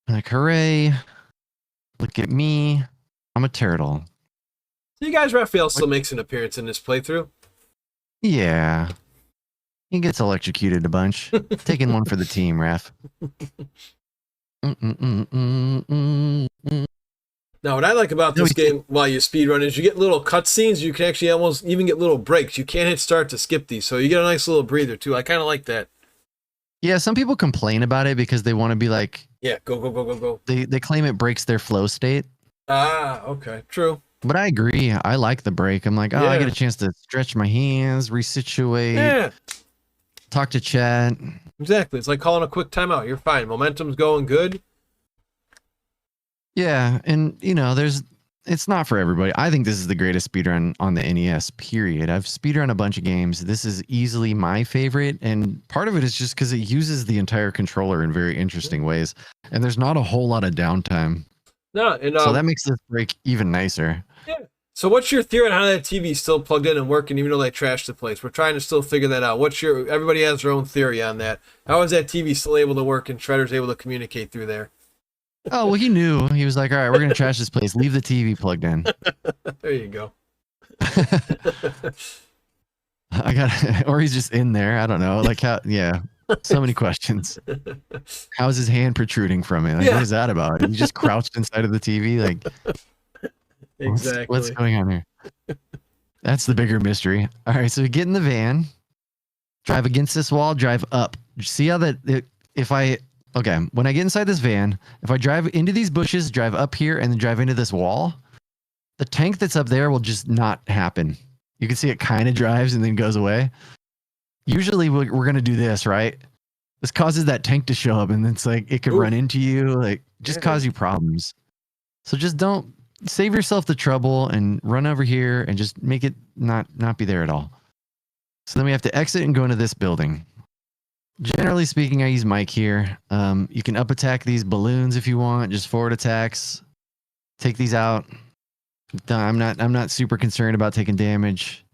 Like, hooray. Look at me. I'm a turtle. So you guys, Raphael still makes an appearance in this playthrough? Yeah. He gets electrocuted a bunch. Taking one for the team, Raph. Now, what I like about this game while you speedrun is you get little cutscenes. You can actually almost even get little breaks. You can't hit start to skip these, so you get a nice little breather, too. I kind of like that. Yeah, some people complain about it because they want to be like... Yeah, go. They claim it breaks their flow state. Ah, okay, true. But I agree. I like the break. I'm like, I get a chance to stretch my hands, resituate, talk to chat. Exactly. It's like calling a quick timeout. You're fine. Momentum's going good. Yeah, and it's not for everybody. I think this is the greatest speedrun on the NES, period. I've speedrun a bunch of games. This is easily my favorite, and part of it is just because it uses the entire controller in very interesting ways, and there's not a whole lot of downtime. No, and so that makes this break even nicer. Yeah. So what's your theory on how that TV is still plugged in and working even though they trashed the place? We're trying to still figure that out. Everybody has their own theory on that. How is that TV still able to work and Shredder's able to communicate through there? Oh, well, he knew. He was like, all right, we're going to trash this place. Leave the TV plugged in. There you go. Or he's just in there. I don't know. Like, so many questions. How's his hand protruding from it? Like, what is that about? He just crouched inside of the TV. Like, exactly. What's going on here? That's the bigger mystery. All right, so we get in the van, drive against this wall, drive up. See how when I get inside this van, if I drive into these bushes, drive up here, and then drive into this wall, the tank that's up there will just not happen. You can see it kind of drives and then goes away. Usually we're going to do this, right? This causes that tank to show up, and it's like it could run into you, like just cause you problems. So just don't save yourself the trouble and run over here and just make it not be there at all. So then we have to exit and go into this building. Generally speaking, I use Mike here. You can up attack these balloons if you want, just forward attacks. Take these out. I'm not super concerned about taking damage.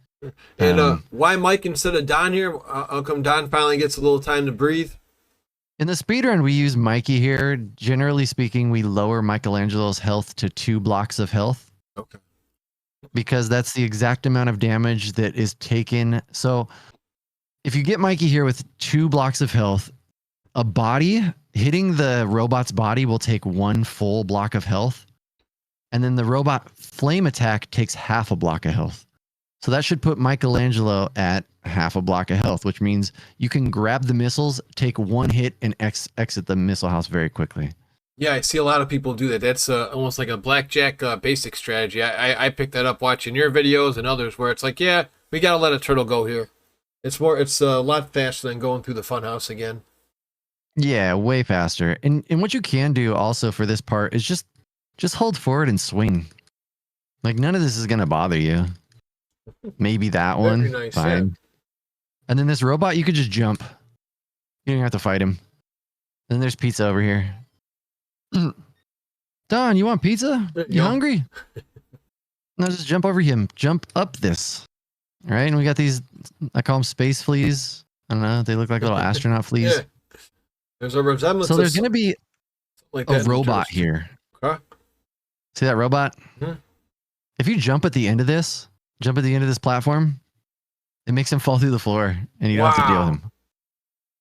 And why Mike instead of Don here? How come Don finally gets a little time to breathe? In the speedrun, we use Mikey here. Generally speaking, we lower Michelangelo's health to 2 blocks of health. Okay. Because that's the exact amount of damage that is taken. So if you get Mikey here with 2 blocks of health, a body hitting the robot's body will take 1 full block of health. And then the robot flame attack takes half a block of health. So that should put Michelangelo at half a block of health, which means you can grab the missiles, take 1 hit, and exit the missile house very quickly. Yeah, I see a lot of people do that. That's almost like a blackjack basic strategy. I picked that up watching your videos and others where it's like, yeah, we got to let a turtle go here. It's a lot faster than going through the funhouse again. Yeah, way faster. And what you can do also for this part is just hold forward and swing. Like none of this is going to bother you. Maybe that one. Very nice, fine. yeah. And then this robot, you could just jump. You don't have to fight him. Then there's pizza over here. Don, you want pizza? You hungry? No, just jump over him. Jump up this. All right, and we got these, I call them space fleas. I don't know. They look like little astronaut fleas. Yeah. There's a resemblance. So there's going to be like a robot here. Okay. See that robot? Mm-hmm. If you jump at the end of this platform, it makes him fall through the floor and you don't have to deal with him.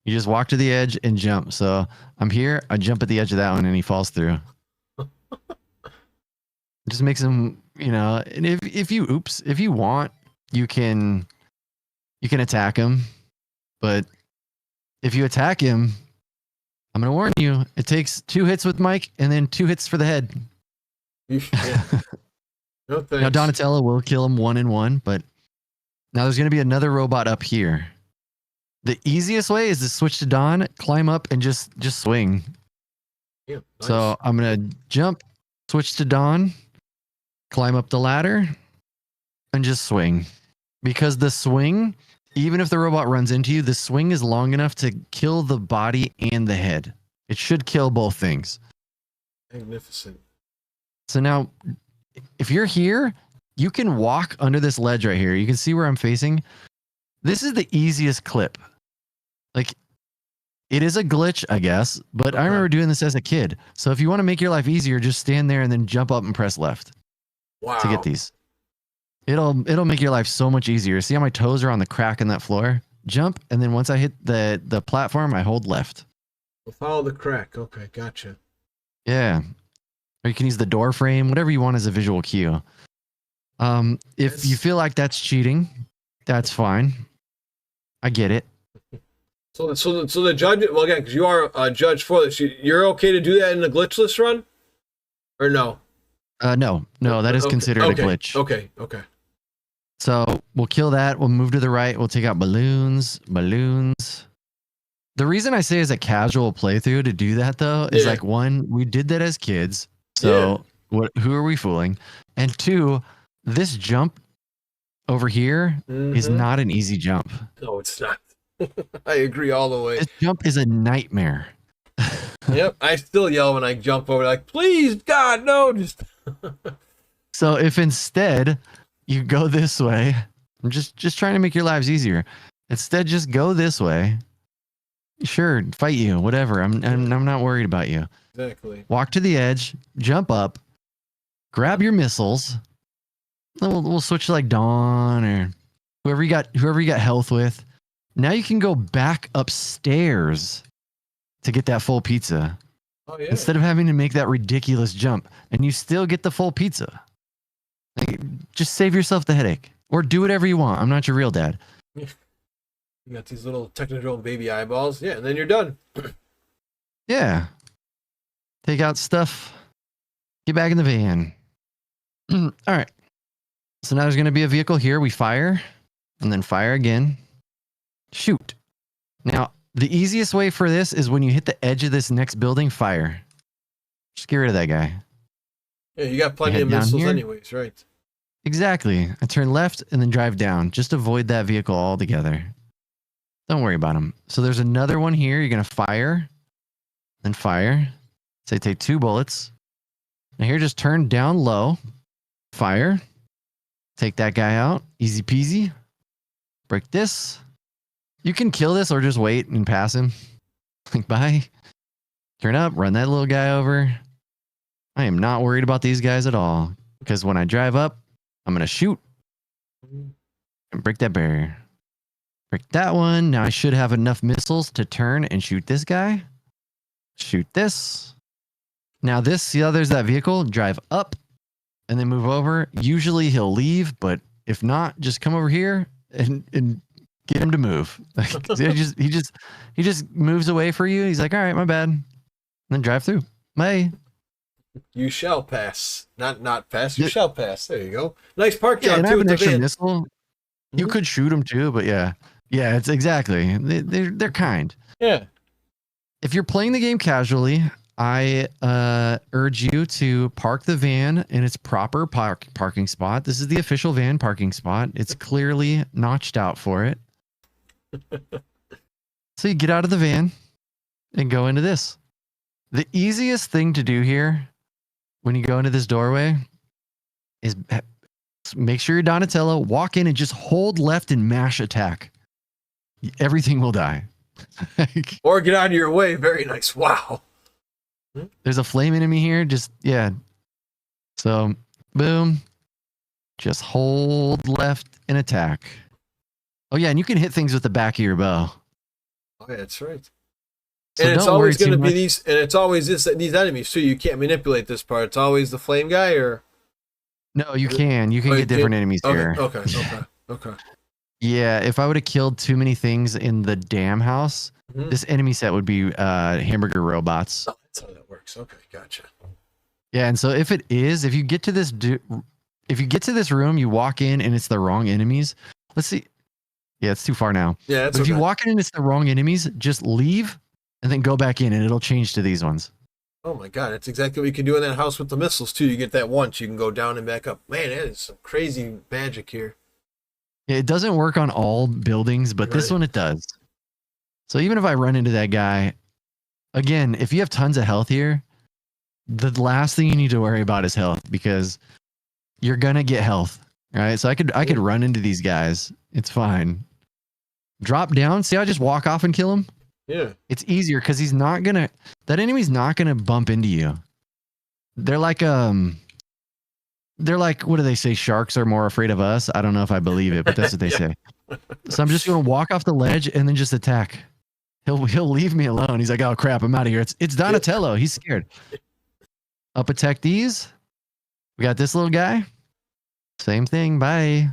You just walk to the edge and jump. So I'm here, I jump at the edge of that one and he falls through. It just makes him, and if you want, you can attack him. But if you attack him, I'm going to warn you, it takes 2 hits with Mike and then 2 hits for the head. Yeah. No thanks. Now Donatello will kill him 1-1, but now there's going to be another robot up here. The easiest way is to switch to Don, climb up, and just swing. Yeah, nice. So I'm going to jump, switch to Don, climb up the ladder, and just swing. Because the swing, even if the robot runs into you, the swing is long enough to kill the body and the head. It should kill both things. Magnificent. So now, if you're here, you can walk under this ledge right here. You can see where I'm facing. This is the easiest clip. Like, it is a glitch, I guess, but I remember doing this as a kid. So if you want to make your life easier, just stand there and then jump up and press left to get these. It'll make your life so much easier. See how my toes are on the crack in that floor? Jump, and then once I hit the platform, I hold left. We'll follow the crack. Okay, gotcha. Yeah. Or you can use the door frame, whatever you want as a visual cue. If you feel like that's cheating, that's fine. I get it. So the judge, well, again, because you are a judge for this, you're okay to do that in the glitchless run, or no? No, that is considered a glitch. Okay. So we'll kill that. We'll move to the right. We'll take out balloons. The reason I say as a casual playthrough to do that though is like, 1, we did that as kids. So who are we fooling? And 2, this jump over here is not an easy jump. No, it's not. I agree all the way. This jump is a nightmare. Yep, I still yell when I jump over, like, please, God, no. Just So if instead you go this way, I'm just trying to make your lives easier. Instead, just go this way. Sure, fight you, whatever. I'm not worried about you. Exactly. Walk to the edge, jump up, grab your missiles. We'll switch to like Dawn or whoever you got health with. Now you can go back upstairs to get that full pizza. Oh yeah. Instead of having to make that ridiculous jump, and you still get the full pizza. Like, just save yourself the headache, or do whatever you want. I'm not your real dad. You got these little Technodrome baby eyeballs. Yeah, and then you're done. Yeah. Take out stuff. Get back in the van. All right. So now there's going to be a vehicle here. We fire, and then fire again. Shoot. Now, the easiest way for this is when you hit the edge of this next building, fire. Just get rid of that guy. Yeah, you got plenty of missiles anyways, right? Exactly. I turn left and then drive down. Just avoid that vehicle altogether. Don't worry about him. So there's another one here. You're going to fire. Then fire. Say take 2 bullets. Now here, just turn down low. Fire. Take that guy out. Easy peasy. Break this. You can kill this or just wait and pass him. Like, bye. Turn up, run that little guy over. I am not worried about these guys at all. Because when I drive up, I'm going to shoot and break that barrier. Break that one. Now I should have enough missiles to turn and shoot this guy. Shoot this. Now this, see how there's that vehicle? Drive up and then move over. Usually he'll leave, but if not, just come over here and get him to move. he just moves away for you. He's like, all right, my bad. And then drive through. Bye. You shall pass. Not pass. You shall pass. There you go. Nice park Yeah, job and I too have with an the extra van. missile. You could shoot them too, but yeah, it's exactly. They're kind. Yeah. If you're playing the game casually, I urge you to park the van in its proper parking spot. This is the official van parking spot. It's clearly notched out for it. So you get out of the van and go into this. The easiest thing to do here when you go into this doorway is make sure you're Donatello, walk in and just hold left and mash attack. Everything will die. Or get out of your way. Very nice. Wow. There's a flame enemy here. So, boom. Just hold left and attack. Oh, yeah. And you can hit things with the back of your bow. Oh, yeah, that's right. So and it's don't always worry going to too be much. these, and it's always these enemies too. You can't manipulate this part. It's always the flame guy, or No, you can. You can Oh, get different enemies here. Okay. Yeah, if I would have killed too many things in the dam house, Mhm. this enemy set would be hamburger robots. Oh, that's how that works. Okay, gotcha. Yeah, and so if you get to this room, you walk in and it's the wrong enemies. Let's see. Yeah, it's too far now. Yeah, that's But if okay. you walk in and it's the wrong enemies, just leave and then go back in and it'll change to these ones. Oh my god, that's exactly what you can do in that house with the missiles too. You get that once, you can go down and back up. Man, that is some crazy magic here. Yeah, it doesn't work on all buildings, but this Right. one it does. So even if I run into that guy, again, if you have tons of health here, the last thing you need to worry about is health because you're gonna get health, right? So I could run into these guys. It's fine. Drop down. See, I just walk off and kill him. Yeah. It's easier because that enemy's not gonna bump into you. They're like what do they say? Sharks are more afraid of us. I don't know if I believe it, but that's what they say. So I'm just gonna walk off the ledge and then just attack. He'll leave me alone. He's like, oh crap, I'm out of here. It's Donatello. He's scared. Up attack these. We got this little guy. Same thing. Bye.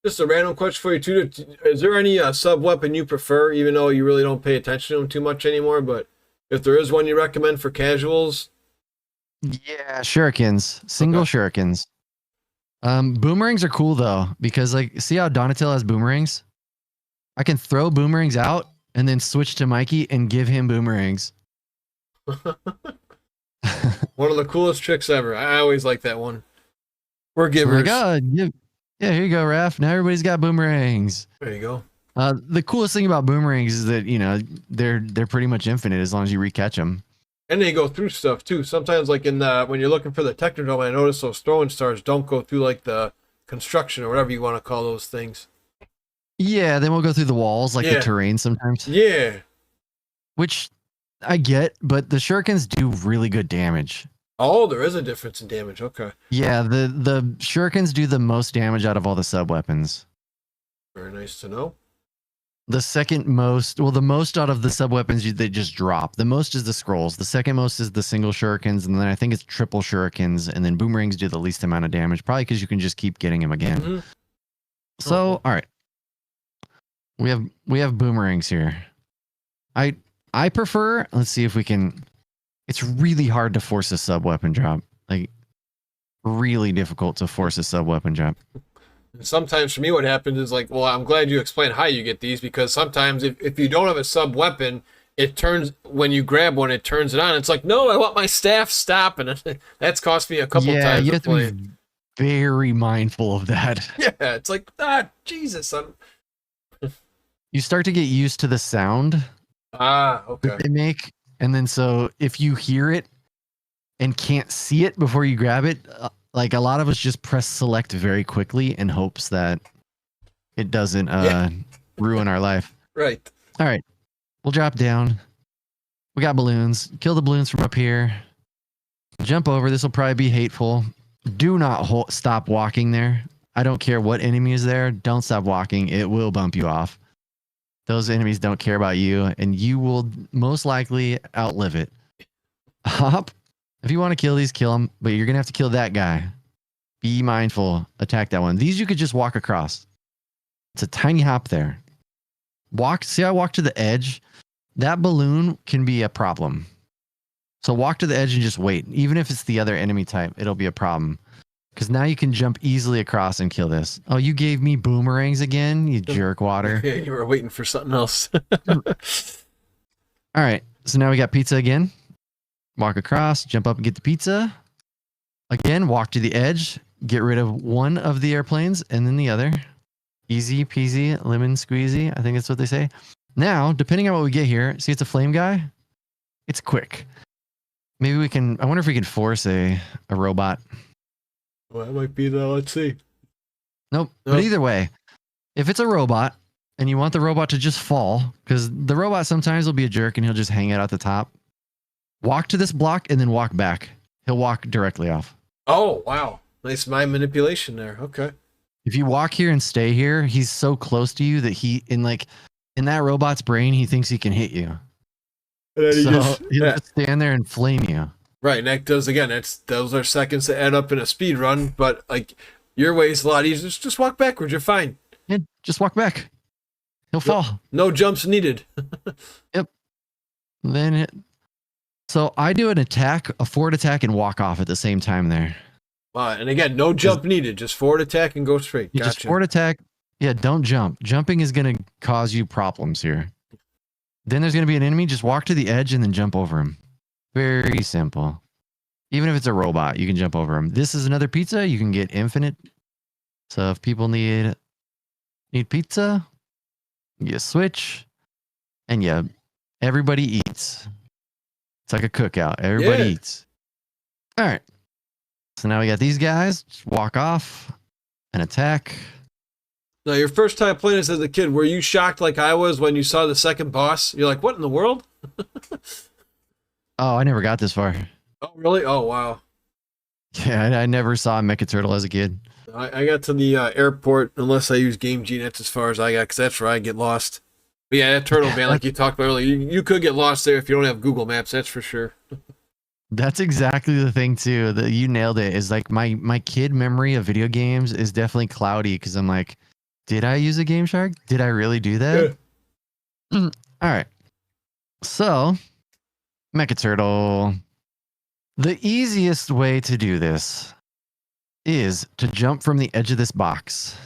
Just a random question for you too. Is there any sub weapon you prefer, even though you really don't pay attention to them too much anymore? But if there is one you recommend for casuals, Yeah, shurikens. Single shurikens. Boomerangs are cool though, because like see how Donatello has boomerangs? I can throw boomerangs out and then switch to Mikey and give him boomerangs. one of the coolest tricks ever. I always like that one. We're Oh givers. my god. Yeah, here you go, Raph. Now everybody's got boomerangs. There you go. The coolest thing about boomerangs is that, they're pretty much infinite as long as you recatch them. And they go through stuff too. Sometimes, like when you're looking for the Technodrome, I notice those throwing stars don't go through like the construction or whatever you want to call those things. Yeah, then we'll go through the walls like Yeah. the terrain sometimes. Yeah. Which I get, but the shurikens do really good damage. Oh, there is a difference in damage. Okay. Yeah, the shurikens do the most damage out of all the sub weapons. Very nice to know. The second most, the most out of the sub weapons they just drop. The most is the scrolls. The second most is the single shurikens, and then I think it's triple shurikens, and then boomerangs do the least amount of damage, probably because you can just keep getting them again. Mhm. So, all right, we have boomerangs here. I prefer. Let's see if we can. It's really hard to force a sub weapon drop. Like, really difficult to force a sub weapon drop. And sometimes for me, what happens is like, well, I'm glad you explained how you get these, because sometimes if you don't have a sub weapon, it turns, when you grab one, it turns it on. It's like, no, I want my staff. Stop. And that's cost me a couple times you to have to play. be very mindful of that. Yeah, it's like, Jesus. You start to get used to the sound Okay. that they make, and then so if you hear it and can't see it before you grab it, like a lot of us just press select very quickly in hopes that it doesn't ruin our life. Right. All right, we'll drop down. We got balloons. Kill the balloons from up here. Jump over. This will probably be hateful. Do not stop walking there. I don't care what enemy is there. Don't stop walking. It will bump you off. Those enemies don't care about you, and you will most likely outlive it. Hop. If you want to kill these, kill them, but you're going to have to kill that guy. Be mindful. Attack that one. These you could just walk across. It's a tiny hop there. Walk. See, I walk to the edge. That balloon can be a problem. So walk to the edge and just wait. Even if it's the other enemy type, it'll be a problem. Because now you can jump easily across and kill this. Oh, you gave me boomerangs again, you jerk water. Yeah, you were waiting for something else. All right. So now we got pizza again. Walk across, jump up and get the pizza. Again, walk to the edge. Get rid of one of the airplanes and then the other. Easy peasy, lemon squeezy. I think that's what they say. Now, depending on what we get here, see it's a flame guy? It's quick. Maybe we can, I wonder if we can force a robot. Well, that might be the, let's see. Nope. But either way, if it's a robot and you want the robot to just fall, because the robot sometimes will be a jerk and he'll just hang it out the top. Walk to this block and then walk back. He'll walk directly off. Oh, wow. Nice mind manipulation there. Okay. If you walk here and stay here, he's so close to you that he, in that robot's brain, he thinks he can hit you. And then He'll just stand there and flame you. Right, and that does, again, those are seconds that add up in a speed run, but like your way is a lot easier. Just walk backwards, you're fine. Yeah, just walk back. He'll fall. No jumps needed. Yep. So I do an attack, a forward attack, and walk off at the same time there. Wow, and again, no jump needed. Just forward attack and go straight. You just forward attack. Yeah, don't jump. Jumping is going to cause you problems here. Then there's going to be an enemy. Just walk to the edge and then jump over him. Very simple. Even if it's a robot, you can jump over him. This is another pizza. You can get infinite. So if people need pizza, you switch, and yeah, everybody eats. It's like a cookout. Everybody eats. All right. So now we got these guys. Just walk off and attack. Now, your first time playing this as a kid, were you shocked like I was when you saw the second boss? You're like, what in the world? Oh, I never got this far. Oh, really? Oh, wow. Yeah, I never saw a Mecha Turtle as a kid. I got to the airport, unless I use Game Genie, that's as far as I got, because that's where I get lost. But yeah, that turtle, man, like you talked about earlier, you could get lost there if you don't have Google Maps, that's for sure. That's exactly the thing, too. That you nailed it. Is like my kid memory of video games is definitely cloudy, because I'm like, did I use a Game Shark? Did I really do that? Yeah. All right. So, Mecha Turtle. The easiest way to do this is to jump from the edge of this box.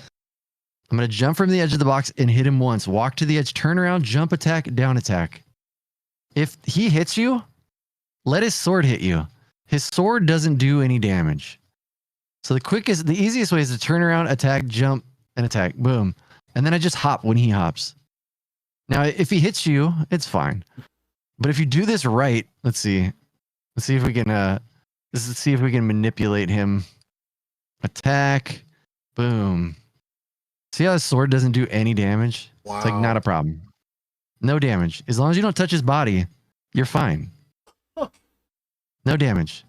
I'm going to jump from the edge of the box and hit him once. Walk to the edge, turn around, jump attack, down attack. If he hits you, let his sword hit you. His sword doesn't do any damage. So the easiest way is to turn around, attack, jump, and attack. Boom. And then I just hop when he hops. Now, if he hits you, it's fine. But if you do this right, let's see. Let's see if we can manipulate him. Attack. Boom. See how his sword doesn't do any damage? Wow. It's like not a problem. No damage. As long as you don't touch his body, you're fine. Huh. No damage.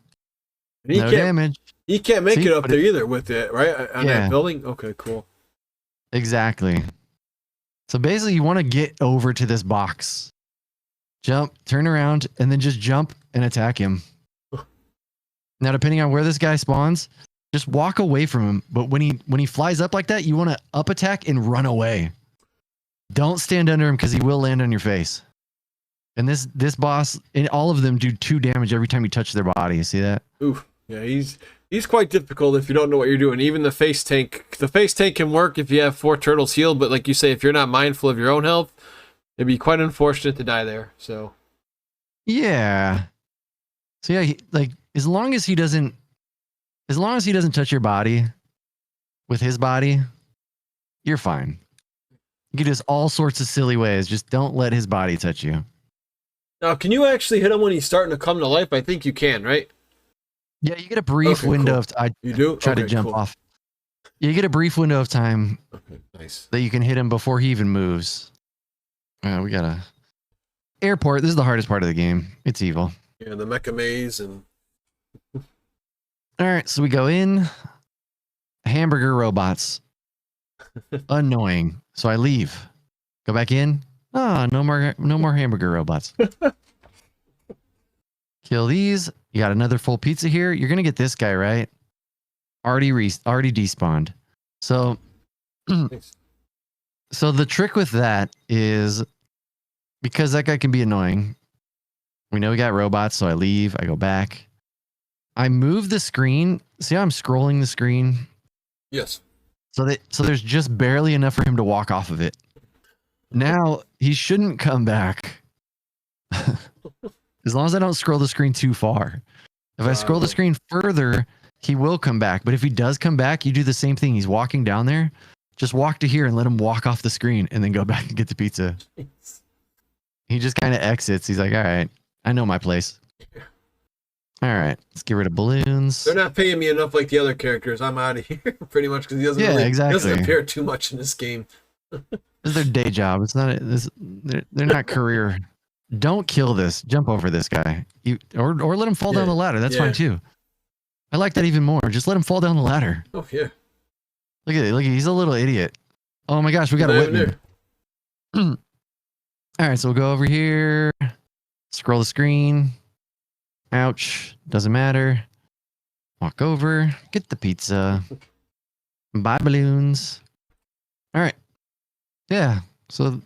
No damage. He can't make it up there either with it, right? On that building? Okay, cool. Exactly. So basically you want to get over to this box. Jump, turn around, and then just jump and attack him. Now, depending on where this guy spawns, just walk away from him. But when he flies up like that, you want to up attack and run away. Don't stand under him because he will land on your face. And this boss, and all of them do 2 damage every time you touch their body. You see that? Ooh, yeah, he's quite difficult if you don't know what you're doing. Even the face tank can work if you have 4 turtles healed. But like you say, if you're not mindful of your own health, it'd be quite unfortunate to die there. So, yeah. So yeah, as long as he doesn't touch your body with his body, you're fine. You can do this all sorts of silly ways. Just don't let his body touch you. Now, can you actually hit him when he's starting to come to life? I think you can, right? Yeah, you get a brief window of time. You do? Try to jump off. You get a brief window of time that you can hit him before he even moves. We gotta Airport. This is the hardest part of the game. It's evil. Yeah, the mecha maze and. All right, so we go in. Hamburger robots. Annoying. So I leave. Go back in. Ah, no more hamburger robots. Kill these. You got another full pizza here. You're gonna get this guy, right? Already despawned. So so the trick with that is because that guy can be annoying. We know we got robots, so I leave, I go back. I move the screen. See how I'm scrolling the screen? Yes. So there's just barely enough for him to walk off of it. Now he shouldn't come back. As long as I don't scroll the screen too far. If I scroll the screen further, he will come back. But if he does come back, you do the same thing. He's walking down there. Just walk to here and let him walk off the screen and then go back and get the pizza. He just kind of exits. He's like, all right, I know my place. All right, let's get rid of balloons. They're not paying me enough like the other characters. I'm out of here pretty much because he doesn't he doesn't appear too much in this game. This is their day job. It's not. They're not career. Don't kill this. Jump over this guy. Or let him fall down the ladder. That's fine too. I like that even more. Just let him fall down the ladder. Oh yeah. Look at it. Look, he's a little idiot. Oh my gosh, we got a Whitman. All right, so we'll go over here. Scroll the screen. Ouch. Doesn't matter. Walk over. Get the pizza. Buy balloons. All right. Yeah. So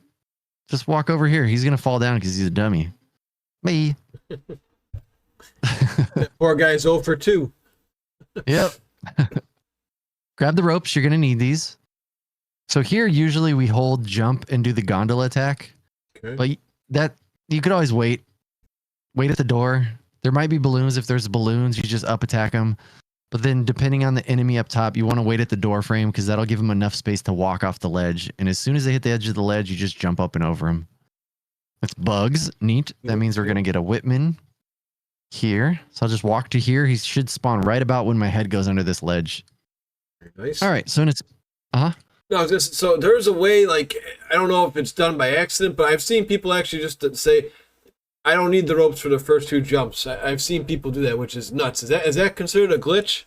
just walk over here. He's going to fall down because he's a dummy. Me. That poor guy's 0 for 2. Yep. Grab the ropes. You're going to need these. So here, usually we hold jump and do the gondola attack. Okay. But that you could always wait. Wait at the door. There might be balloons. If there's balloons, you just up attack them. But then depending on the enemy up top, you want to wait at the door frame because that'll give them enough space to walk off the ledge. And as soon as they hit the edge of the ledge, you just jump up and over them. That's bugs. Neat. That means we're going to get a Whitman here. So I'll just walk to here. He should spawn right about when my head goes under this ledge. Nice. All right. So it's... Uh-huh. No, I was just, so there's a way, like, I don't know if it's done by accident, but I've seen people actually just say, I don't need the ropes for the first 2 jumps. I've seen people do that, which is nuts. Is that considered a glitch?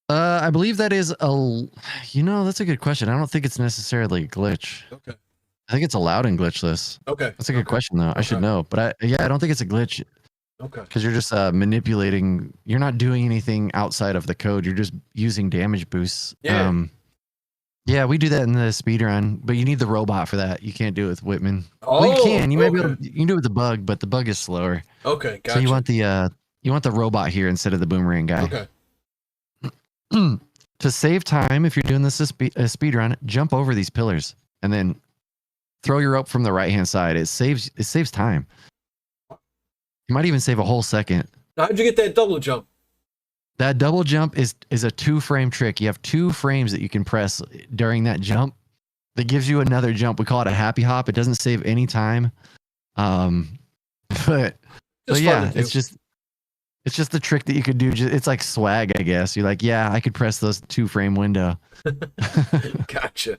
I believe that is that's a good question. I don't think it's necessarily a glitch. Okay. I think it's allowed in glitchless. Okay. That's a good question though. I should know, but I don't think it's a glitch. Okay. Because you're just manipulating. You're not doing anything outside of the code. You're just using damage boosts. Yeah. Yeah, we do that in the speedrun, but you need the robot for that. You can't do it with Whitman. Oh, well, you can. You might be able to, you can do it with the bug, but the bug is slower. Okay, gotcha. So you want the robot here instead of the boomerang guy. Okay. To save time, if you're doing this speed run, jump over these pillars and then throw your rope from the right hand side. It saves time. You might even save a whole second. Now, how'd you get that double jump? That double jump is a 2-frame trick. You have 2 frames that you can press during that jump that gives you another jump. We call it a happy hop. It doesn't save any time. But yeah, it's just the trick that you could do. It's like swag, I guess. You're like, yeah, I could press those 2-frame window. Gotcha.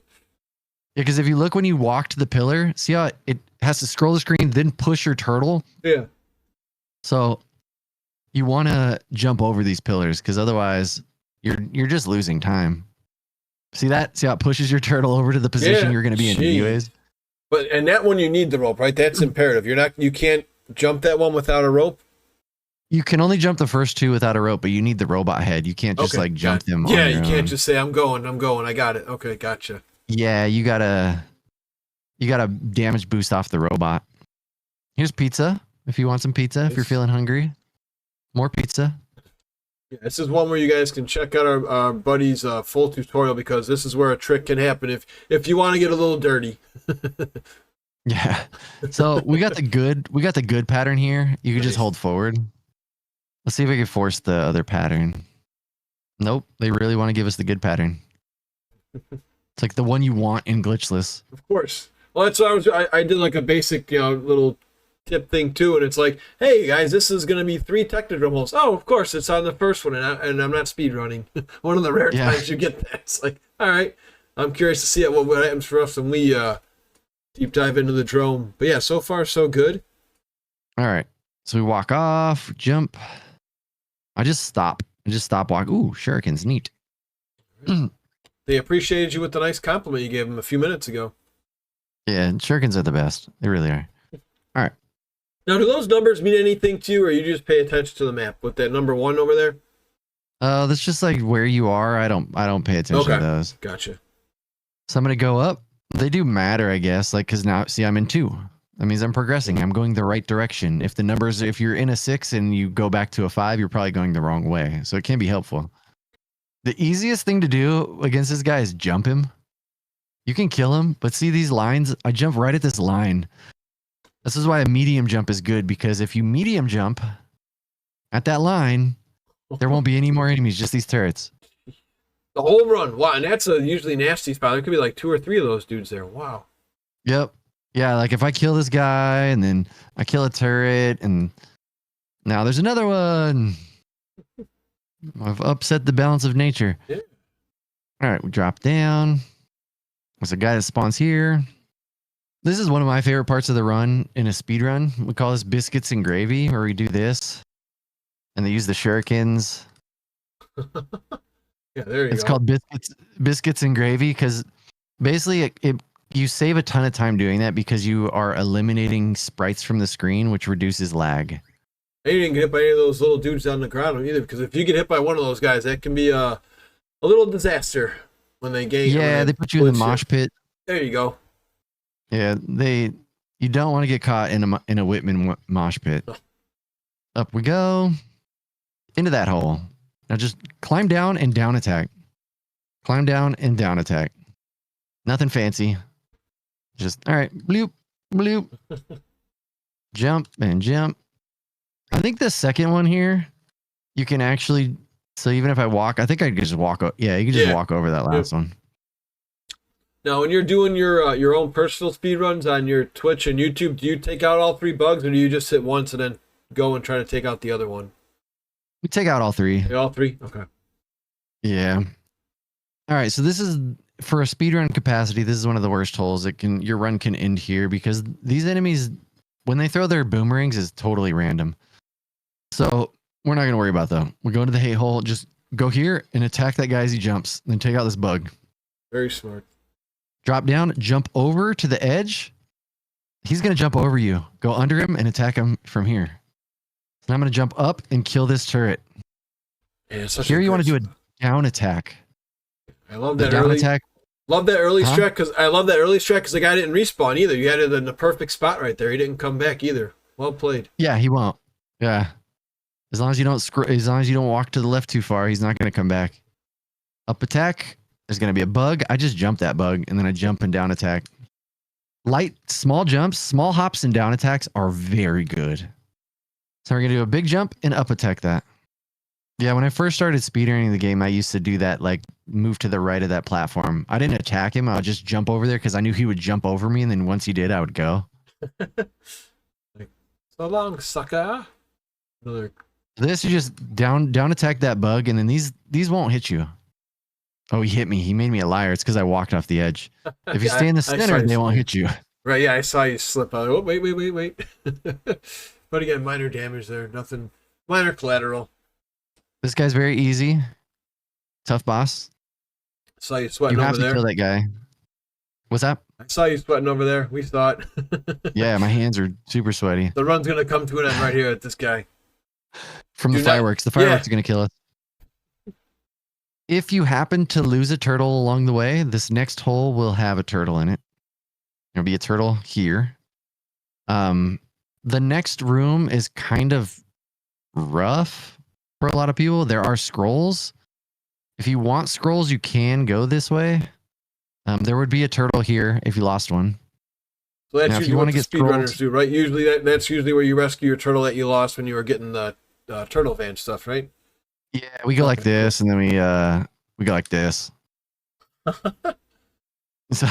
Yeah, because if you look when you walk to the pillar, see how it has to scroll the screen, then push your turtle? Yeah. So you want to jump over these pillars because otherwise you're just losing time. See that? See how it pushes your turtle over to the position you're going to be in anyways? And that one you need the rope, right? That's imperative. You can't jump that one without a rope? You can only jump the first 2 without a rope, but you need the robot head. You can't just jump them. Yeah, you can't just say I'm going. I got it. Okay, gotcha. Yeah, you gotta damage boost off the robot. Here's pizza if you want some pizza. If you're feeling hungry, more pizza. Yeah, this is one where you guys can check out our buddy's full tutorial because this is where a trick can happen if you want to get a little dirty. Yeah. So we got the good pattern here. You can just hold forward. Let's see if we can force the other pattern. Nope. They really want to give us the good pattern. It's like the one you want in glitchless. Of course. Well, that's what I did like a basic, little tip thing too, and it's like, hey guys, this is going to be 3 technodrome holes. Oh, of course, it's on the first one, and I'm not speed running. One of the rare times you get that. It's like, all right, I'm curious to see what happens for us when we deep dive into the drone. But yeah, so far so good. All right. So we walk off, jump. I just stop. Walk. Ooh, shurikens, neat. They appreciated you with the nice compliment you gave them a few minutes ago. Yeah, shurikens are the best. They really are. All right. Now, do those numbers mean anything to you, or you just pay attention to the map with that number 1 over there? That's just like where you are. I don't pay attention to those. Gotcha. So I'm gonna go up. They do matter, I guess. Like, cause now, see, I'm in 2. That means I'm progressing. I'm going the right direction. If you're in a 6 and you go back to a 5, you're probably going the wrong way. So it can be helpful. The easiest thing to do against this guy is jump him. You can kill him, but see these lines? I jump right at this line. This is why a medium jump is good, because if you medium jump at that line, there won't be any more enemies, just these turrets. The home run. Wow, and that's a usually nasty spot. There could be like 2 or 3 of those dudes there. Wow. Yep. Yeah, like if I kill this guy and then I kill a turret and now there's another one. I've upset the balance of nature. Yeah. All right, we drop down. There's a guy that spawns here. This is one of my favorite parts of the run in a speed run. We call this biscuits and gravy, where we do this. And they use the shurikens. Yeah, there you go. It's called biscuits and gravy because basically you save a ton of time doing that because you are eliminating sprites from the screen, which reduces lag. And you didn't get hit by any of those little dudes on the ground either, because if you get hit by one of those guys, that can be a little disaster when they gain. Yeah, they put you in the mosh pit. There you go. Yeah, you don't want to get caught in a Whitman mosh pit. Oh. Up we go into that hole. Now just climb down and down attack. Climb down and down attack. Nothing fancy. Just all right, bloop, bloop. Jump and jump. I think the second one here, you can actually. So even if I walk, I think I could just walk. Yeah, you can just walk over that last one. Now, when you're doing your own personal speed runs on your Twitch and YouTube, do you take out all 3 bugs, or do you just hit once and then go and try to take out the other one? We take out all 3. All 3? Okay. Yeah. All right. So this is for a speedrun capacity. This is one of the worst holes. Your run can end here because these enemies, when they throw their boomerangs, is totally random. So we're not gonna worry about that. We're going to the hate hole. Just go here and attack that guy as he jumps. Then take out this bug. Very smart. Drop down, jump over to the edge. He's gonna jump over you. Go under him and attack him from here. And I'm gonna jump up and kill this turret. Yeah, here you want to do a down attack. I love that early attack. Love that early strat because the guy didn't respawn either. You had it in the perfect spot right there. He didn't come back either. Well played. Yeah, he won't. Yeah, as long as you don't walk to the left too far, he's not gonna come back. Up attack. There's gonna be a bug. I just jump that bug and then I jump and down attack. Light, small jumps, small hops and down attacks are very good. So we're gonna do a big jump and up attack that. Yeah, when I first started speedrunning the game, I used to do that, like move to the right of that platform. I didn't attack him. I would just jump over there because I knew he would jump over me, and then once he did, I would go. Like, so long, sucker. This you just down attack that bug, and then these won't hit you. Oh, he hit me. He made me a liar. It's because I walked off the edge. If you stay in the center, they won't hit you. Right, yeah, I saw you slip out. Oh, wait. But again, minor damage there. Nothing, minor collateral. This guy's very easy. Tough boss. Saw you sweating over there. You have to kill that guy. What's that? I saw you sweating over there. We saw it. Yeah, my hands are super sweaty. The run's going to come to an end right here at this guy. From the fireworks. The fireworks are going to kill us. If you happen to lose a turtle along the way, this next hole will have a turtle in it. There'll be a turtle here. The next room is kind of rough for a lot of people. There are scrolls. If you want scrolls, you can go this way. There would be a turtle here if you lost one. So that's usually what the speedrunners do, right? Usually that's usually where you rescue your turtle that you lost when you were getting the turtle van stuff, right? Yeah, we go like this, and then we go like this. So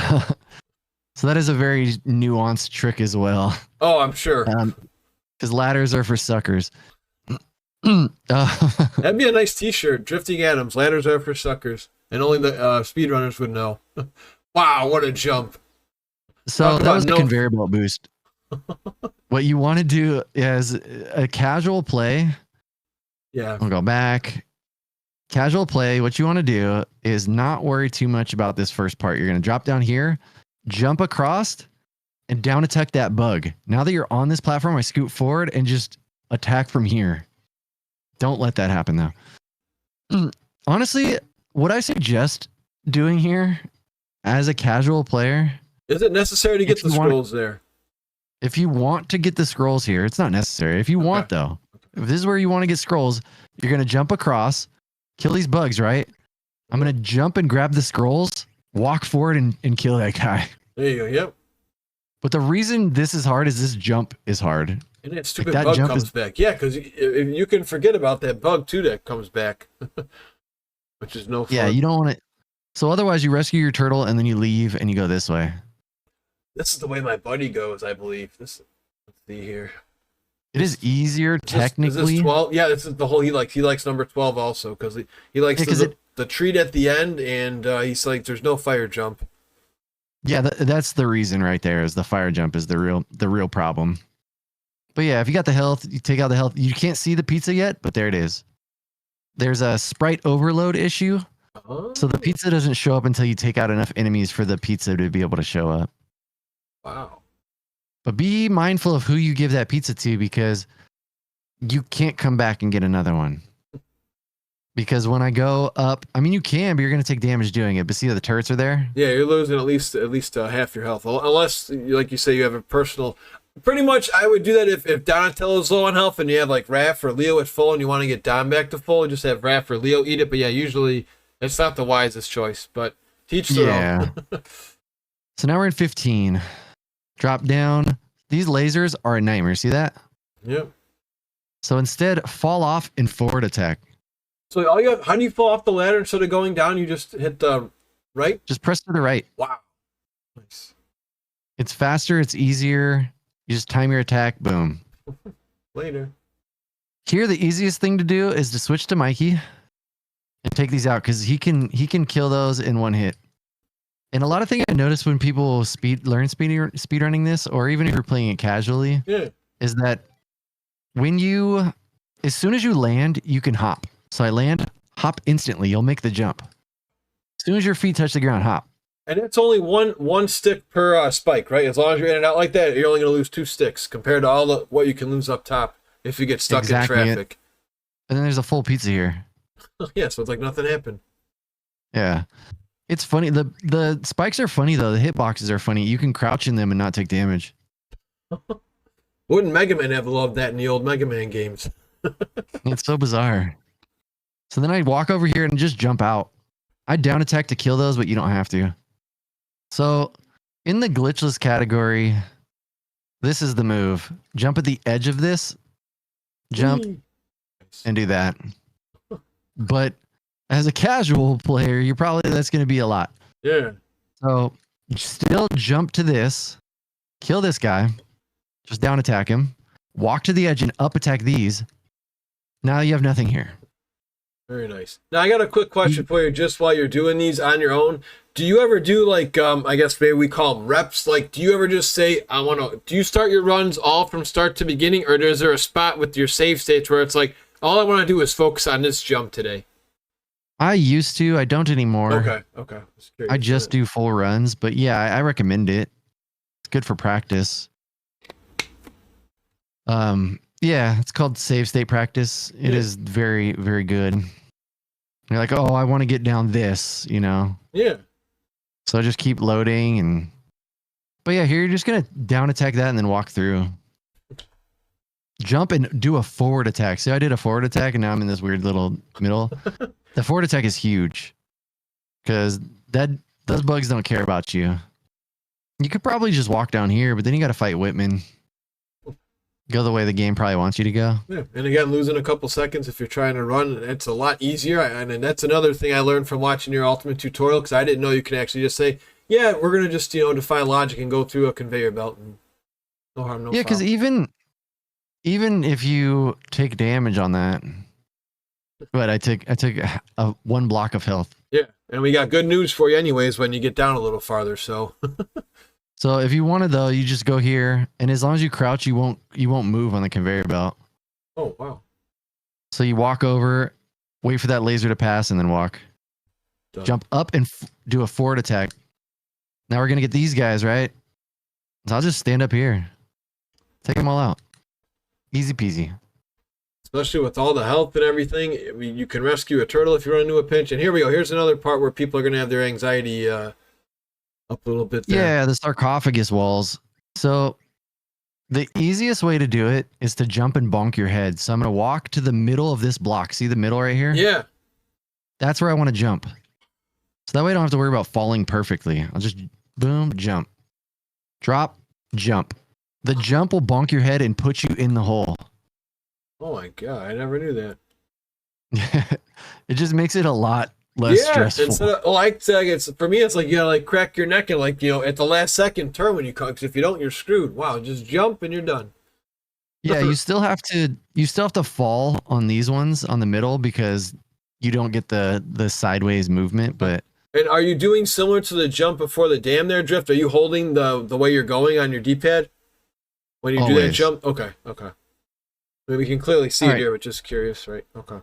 that is a very nuanced trick as well. Oh, I'm sure. Because ladders are for suckers. That'd be a nice T-shirt. Drifting Atoms. Ladders are for suckers, and only the speedrunners would know. Wow, what a jump! So that was a conveyor belt boost. What you want to do is a casual play. Yeah. I'll go back. Casual play. What you want to do is not worry too much about this first part. You're going to drop down here, jump across, and down attack that bug. Now that you're on this platform, I scoot forward and just attack from here. Don't let that happen though. Honestly, what I suggest doing here as a casual player, Is it necessary to get the scrolls there? if you want to get the scrolls here, it's not necessary. If you want though, if this is where you want to get scrolls, you're going to jump across, kill these bugs, right? I'm going to jump and grab the scrolls, walk forward and kill that guy. There you go. Yep. But the reason this is hard is this jump is hard. And that stupid that bug jump comes is- back. Yeah, because you can forget about that bug too that comes back, which is no fun. Yeah, you don't want to. So otherwise you rescue your turtle and then you leave and you go this way. This is the way my buddy goes, I believe. Let's see here. It is easier technically. Is this 12? Yeah, this is the whole he likes. He likes number 12 also because he likes the treat at the end, and he's like, there's no fire jump. Yeah, that's the reason right there. Is the fire jump is the real problem. But yeah, if you got the health, you take out the health. You can't see the pizza yet, but there it is. There's a sprite overload issue, so the pizza doesn't show up until you take out enough enemies for the pizza to be able to show up. Wow. But be mindful of who you give that pizza to because you can't come back and get another one. Because when I go up, I mean, you can, but you're going to take damage doing it. But see, the turrets are there. Yeah, you're losing at least half your health, unless, like you say, you have a personal. Pretty much, I would do that if Donatello's low on health and you have like Raph or Leo at full, and you want to get Don back to full, just have Raph or Leo eat it. But yeah, usually it's not the wisest choice. But teach their own. So now we're in 15. Drop down. These lasers are a nightmare. See that? Yep. So instead, fall off and forward attack. So all you have, how do you fall off the ladder instead of going down? You just hit the right? Just press to the right. Wow. Nice. It's faster. It's easier. You just time your attack. Boom. Later. Here, the easiest thing to do is to switch to Mikey and take these out because he can kill those in one hit. And a lot of things I notice when people learn speed running this, or even if you're playing it casually, is that as soon as you land, you can hop. So I land, hop instantly. You'll make the jump. As soon as your feet touch the ground, hop. And it's only one stick per spike, right? As long as you're in and out like that, you're only going to lose 2 sticks compared to all what you can lose up top if you get stuck in traffic. And then there's a full pizza here. Yeah, so it's like nothing happened. Yeah. It's funny. The spikes are funny, though. The hitboxes are funny. You can crouch in them and not take damage. Wouldn't Mega Man have loved that in the old Mega Man games? It's so bizarre. So then I walk over here and just jump out. I down attack to kill those, but you don't have to. So in the glitchless category, this is the move. Jump at the edge of this, jump, and do that. But as a casual player, that's going to be a lot. Yeah. So still jump to this, kill this guy, just down attack him, walk to the edge and up attack these. Now you have nothing here. Very nice. Now I got a quick question for you just while you're doing these on your own. Do you ever do like, I guess maybe we call them reps? Like, do you ever just say, do you start your runs all from start to beginning, or is there a spot with your save states where it's like, all I want to do is focus on this jump today? I used to. I don't anymore. Okay. I just do full runs, but yeah, I recommend it. It's good for practice. Yeah, it's called save state practice. It is very, very good. You're like, oh, I want to get down this, Yeah. So I just keep loading but yeah, here you're just gonna down attack that and then walk through. Jump and do a forward attack. See, I did a forward attack and now I'm in this weird little middle. The forward attack is huge because those bugs don't care about you. You could probably just walk down here, but then you got to fight Whitman. Go the way the game probably wants you to go. Yeah, and again, losing a couple seconds if you're trying to run, it's a lot easier. And that's another thing I learned from watching your ultimate tutorial, because I didn't know you can actually just say, yeah, we're going to just, defy logic and go through a conveyor belt. And no harm, no foul. Yeah, because even if you take damage on that, but I took one block of health. Yeah, and we got good news for you anyways when you get down a little farther, so. So if you wanted though, you just go here, and as long as you crouch, you won't move on the conveyor belt. Oh wow. So you walk over, wait for that laser to pass, and then walk. Done. Jump up and do a forward attack. Now we're gonna get these guys, right? So I'll just stand up here, take them all out, easy peasy. Especially with all the health and everything, you can rescue a turtle if you run into a pinch. And here we go. Here's another part where people are gonna have their anxiety up a little bit there. Yeah, the sarcophagus walls. So the easiest way to do it is to jump and bonk your head. So I'm going to walk to the middle of this block. See the middle right here? Yeah. That's where I want to jump. So that way I don't have to worry about falling perfectly. I'll just boom, jump. Drop, jump. The jump will bonk your head and put you in the hole. Oh my god, I never knew that. It just makes it a lot less stressful. Instead of, it's for me. It's like you gotta like crack your neck and like at the last second turn when you come. Because if you don't, you're screwed. Wow, just jump and you're done. Yeah, you still have to fall on these ones on the middle because you don't get the sideways movement. But and are you doing similar to the jump before the dam there, Drift? Are you holding the way you're going on your D-pad when you do that jump? Okay. I mean, we can clearly see it here, but just curious, right? Okay.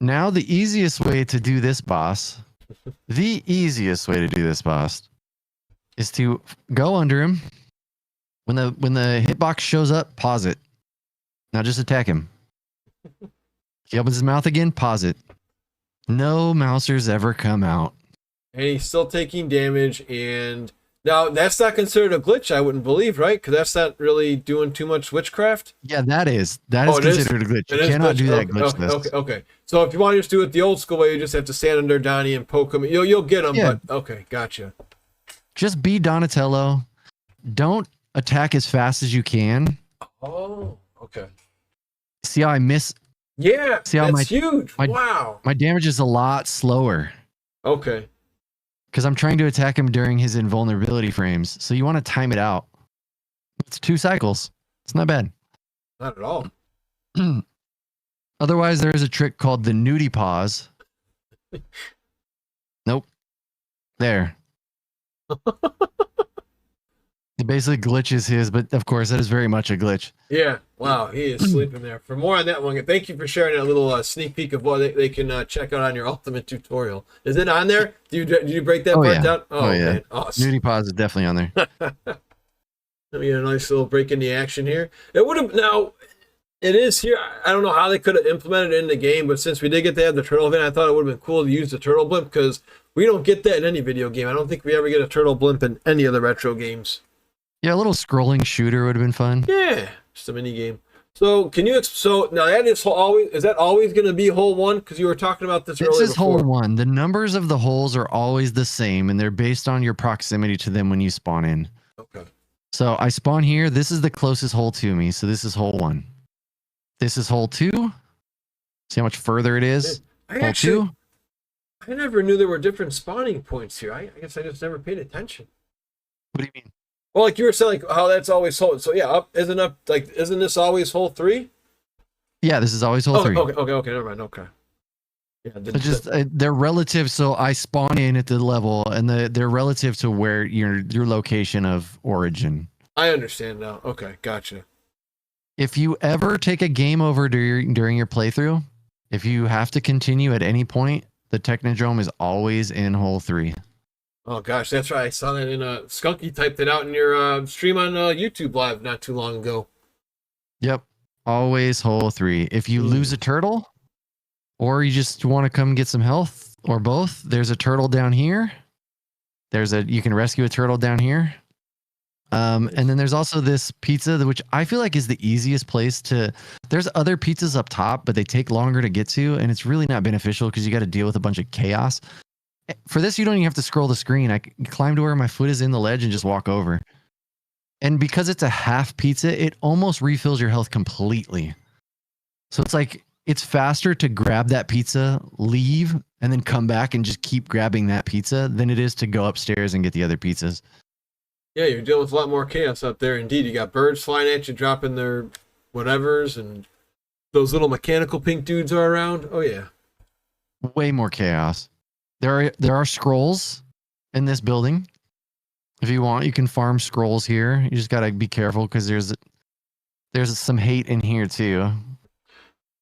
Now the easiest way to do this boss, is to go under him. When the hitbox shows up, pause it. Now just attack him. He opens his mouth again, pause it. No mousers ever come out. And he's still taking damage, and now that's not considered a glitch, I wouldn't believe, right? Because that's not really doing too much witchcraft. Yeah, that is considered a glitch. You cannot do that glitch. Okay. So if you want to just do it the old school way, you just have to stand under Donnie and poke him. You'll get him, but okay, gotcha. Just be Donatello. Don't attack as fast as you can. Oh, okay. See how I miss? Yeah, see how that's huge. Wow. My damage is a lot slower. Okay. Because I'm trying to attack him during his invulnerability frames. So you want to time it out. It's 2 cycles. It's not bad. Not at all. Otherwise, there is a trick called the nudie pause. Nope. There. It basically glitches his, but of course, that is very much a glitch. Yeah. Wow. He is sleeping there. For more on that one, thank you for sharing that little sneak peek of what they can check out on your ultimate tutorial. Is it on there? Did you break that part down? Oh, yeah. Man. Awesome. Nudie pause is definitely on there. Let me get a nice little break in the action here. It would have now. It is here. I don't know how they could have implemented it in the game, but since we did get to have the turtle event, I thought it would have been cool to use the turtle blimp because we don't get that in any video game. I don't think we ever get a turtle blimp in any of the retro games. Yeah, a little scrolling shooter would have been fun. Yeah, just a mini game. So can you? So now that is that always going to be hole 1? Because you were talking about this earlier. This is hole 1. The numbers of the holes are always the same, and they're based on your proximity to them when you spawn in. Okay. So I spawn here. This is the closest hole to me. So this is hole 1. This is hole 2. See how much further it is? Hole 2. I never knew there were different spawning points here. I guess I just never paid attention. What do you mean? Well, like you were saying, like how that's always hole. So yeah, isn't this always hole 3? Yeah, this is always hole 3. Okay, never mind. Okay. Yeah, they're relative. So I spawn in at the level, and they're relative to where your location of origin. I understand now. Okay, gotcha. If you ever take a game over during your playthrough, if you have to continue at any point, the Technodrome is always in hole 3. Oh gosh, that's right. I saw that in Skunky typed it out in your stream on YouTube Live not too long ago. Yep, always hole 3. If you lose a turtle, or you just want to come get some health, or both, there's a turtle down here. You can rescue a turtle down here. And then there's also this pizza, which I feel like is the easiest place to. There's other pizzas up top, but they take longer to get to, and it's really not beneficial because you got to deal with a bunch of chaos. For this, you don't even have to scroll the screen. I can climb to where my foot is in the ledge and just walk over. And because it's a half pizza, it almost refills your health completely. So it's like it's faster to grab that pizza, leave, and then come back and just keep grabbing that pizza than it is to go upstairs and get the other pizzas. Yeah, you're dealing with a lot more chaos up there. Indeed, you got birds flying at you, dropping their whatevers, and those little mechanical pink dudes are around. Oh yeah, way more chaos. There are scrolls in this building. If you want, you can farm scrolls here. You just gotta be careful because there's some hate in here too.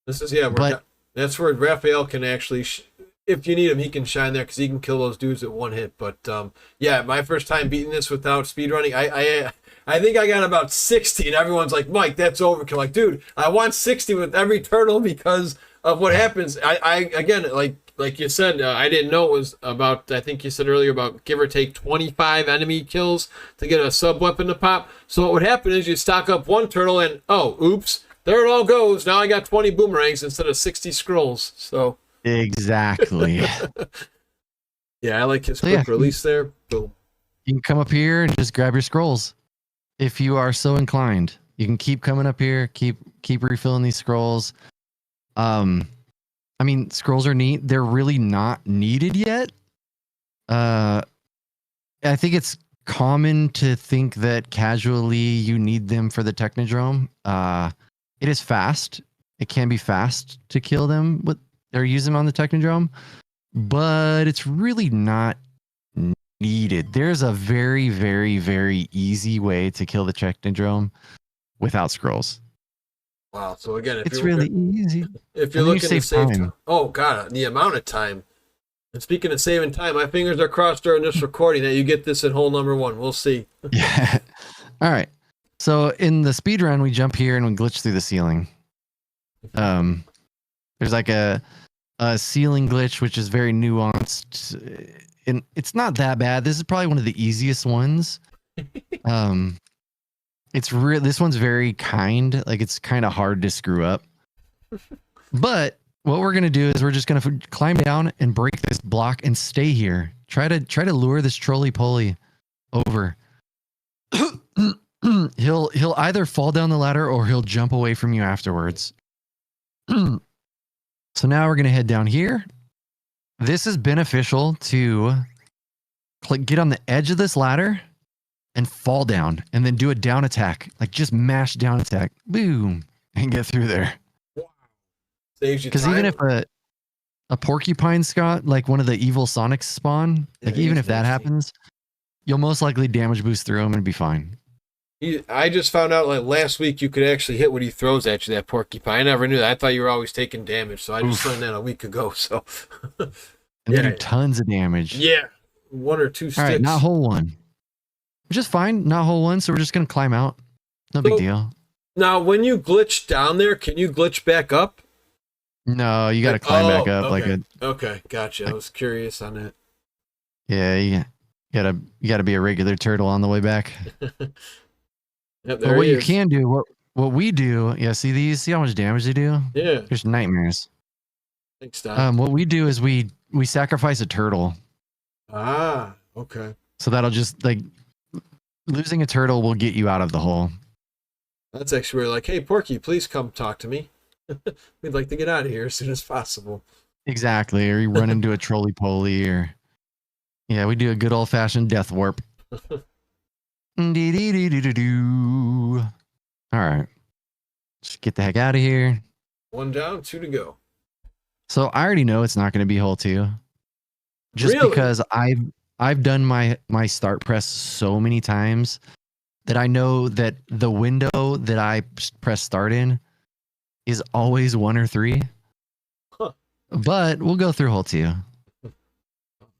This is But that's where Raphael can actually, if you need him, he can shine there because he can kill those dudes at one hit. But yeah, my first time beating this without speedrunning, I think I got about 60, and everyone's like, Mike, that's overkill. Like, dude, I want 60 with every turtle because of what happens. I again, like you said, I didn't know it was about, I think you said earlier, about give or take 25 enemy kills to get a sub weapon to pop. So what would happen is you stock up one turtle and, oh, oops, there it all goes. Now I got 20 boomerangs instead of 60 scrolls. So exactly. yeah, I like his quick release there. Boom. You can come up here and just grab your scrolls if you are so inclined. You can keep coming up here, keep refilling these scrolls. I mean, scrolls are neat. They're really not needed yet. I think it's common to think that casually you need them for the Technodrome. It is fast. It can be fast to kill them or use them on the Technodrome, but it's really not needed. There's a very, very, very easy way to kill the Technodrome without scrolls. Wow. So again, it's really easy. If you're looking to save time. Oh God, the amount of time. And speaking of saving time, my fingers are crossed during this recording that you get this in hole number 1. We'll see. Yeah. All right. So in the speed run, we jump here and we glitch through the ceiling. There's like a ceiling glitch, which is very nuanced. And it's not that bad. This is probably one of the easiest ones. It's real. This one's very kind. Like, it's kind of hard to screw up. But what we're gonna do is we're just gonna climb down and break this block and stay here. Try to lure this trolley poly over. He'll either fall down the ladder or he'll jump away from you afterwards. So now we're gonna head down here. This is beneficial to get on the edge of this ladder and fall down and then do a down attack. Like, just mash down attack. Boom. And get through there. Because even if a porcupine Scott, like one of the evil Sonics spawn, like even if that happens, you'll most likely damage boost through him and be fine. I just found out like last week you could actually hit what he throws at you, that porcupine. I never knew that. I thought you were always taking damage, so I just learned that a week ago. So and they do tons of damage. Yeah. 1 or 2 sticks. All right, not hole 1. Which is fine, not hole 1, so we're just gonna climb out. No big deal. Now, when you glitch down there, can you glitch back up? No, you gotta climb back up Okay, gotcha. I was curious on that. Yeah, you gotta be a regular turtle on the way back. Yep, but what you can do, what we do, see these? See how much damage they do? Yeah. There's nightmares. Thanks, Don. What we do is we sacrifice a turtle. Ah, okay. So that'll just, like, losing a turtle will get you out of the hole. That's actually where, like, hey, Porky, please come talk to me. We'd like to get out of here as soon as possible. Exactly. Or you run into a trolley poly, or we do a good old fashioned death warp. All right. Just get the heck out of here. 1 down, 2 to go. So I already know it's not going to be hole 2. Just really? Because I've done my start press so many times that I know that the window that I press start in is always 1 or 3. Huh. But we'll go through hole 2. Is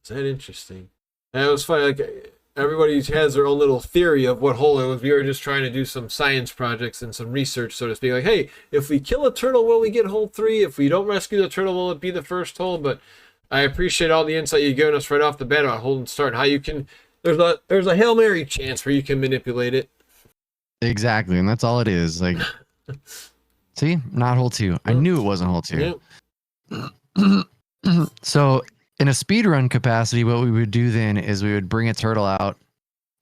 that interesting? And it was funny, like, everybody has their own little theory of what hole it was. We were just trying to do some science projects and some research, so to speak. Like, hey, if we kill a turtle, will we get hole 3? If we don't rescue the turtle, will it be the first hole? But I appreciate all the insight you've given us right off the bat about hold and start and how you can. There's a Hail Mary chance where you can manipulate it. Exactly, and that's all it is. Like, see, not hole 2. I knew it wasn't hole 2. Yep. So in a speedrun capacity, what we would do then is we would bring a turtle out.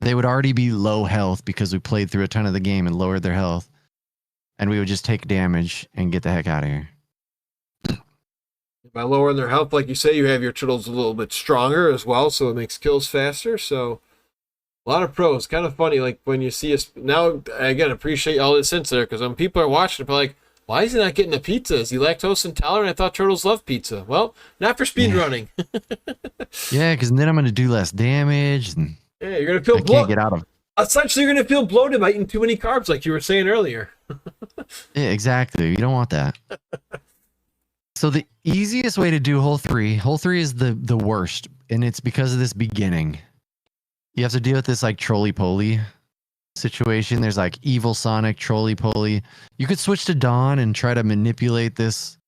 They would already be low health because we played through a ton of the game and lowered their health. And we would just take damage and get the heck out of here. By lowering their health, like you say, you have your turtles a little bit stronger as well, so it makes kills faster. So a lot of pros. Kind of funny, like when you see us now. Again, appreciate all this insight there, because when people are watching, they're like, "Why is he not getting a pizza? Is he lactose intolerant? I thought turtles love pizza." Well, not for speed running. Yeah, because then I'm going to do less damage. And Yeah, you're gonna feel I can't bloated. get out of it. Essentially, you're gonna feel bloated by eating too many carbs, like you were saying earlier. Yeah, exactly. You don't want that. So the easiest way to do hole three is the worst, and it's because of this beginning. You have to deal with this like trolley-poly situation. There's like evil Sonic, trolley-poly. You could switch to Dawn and try to manipulate this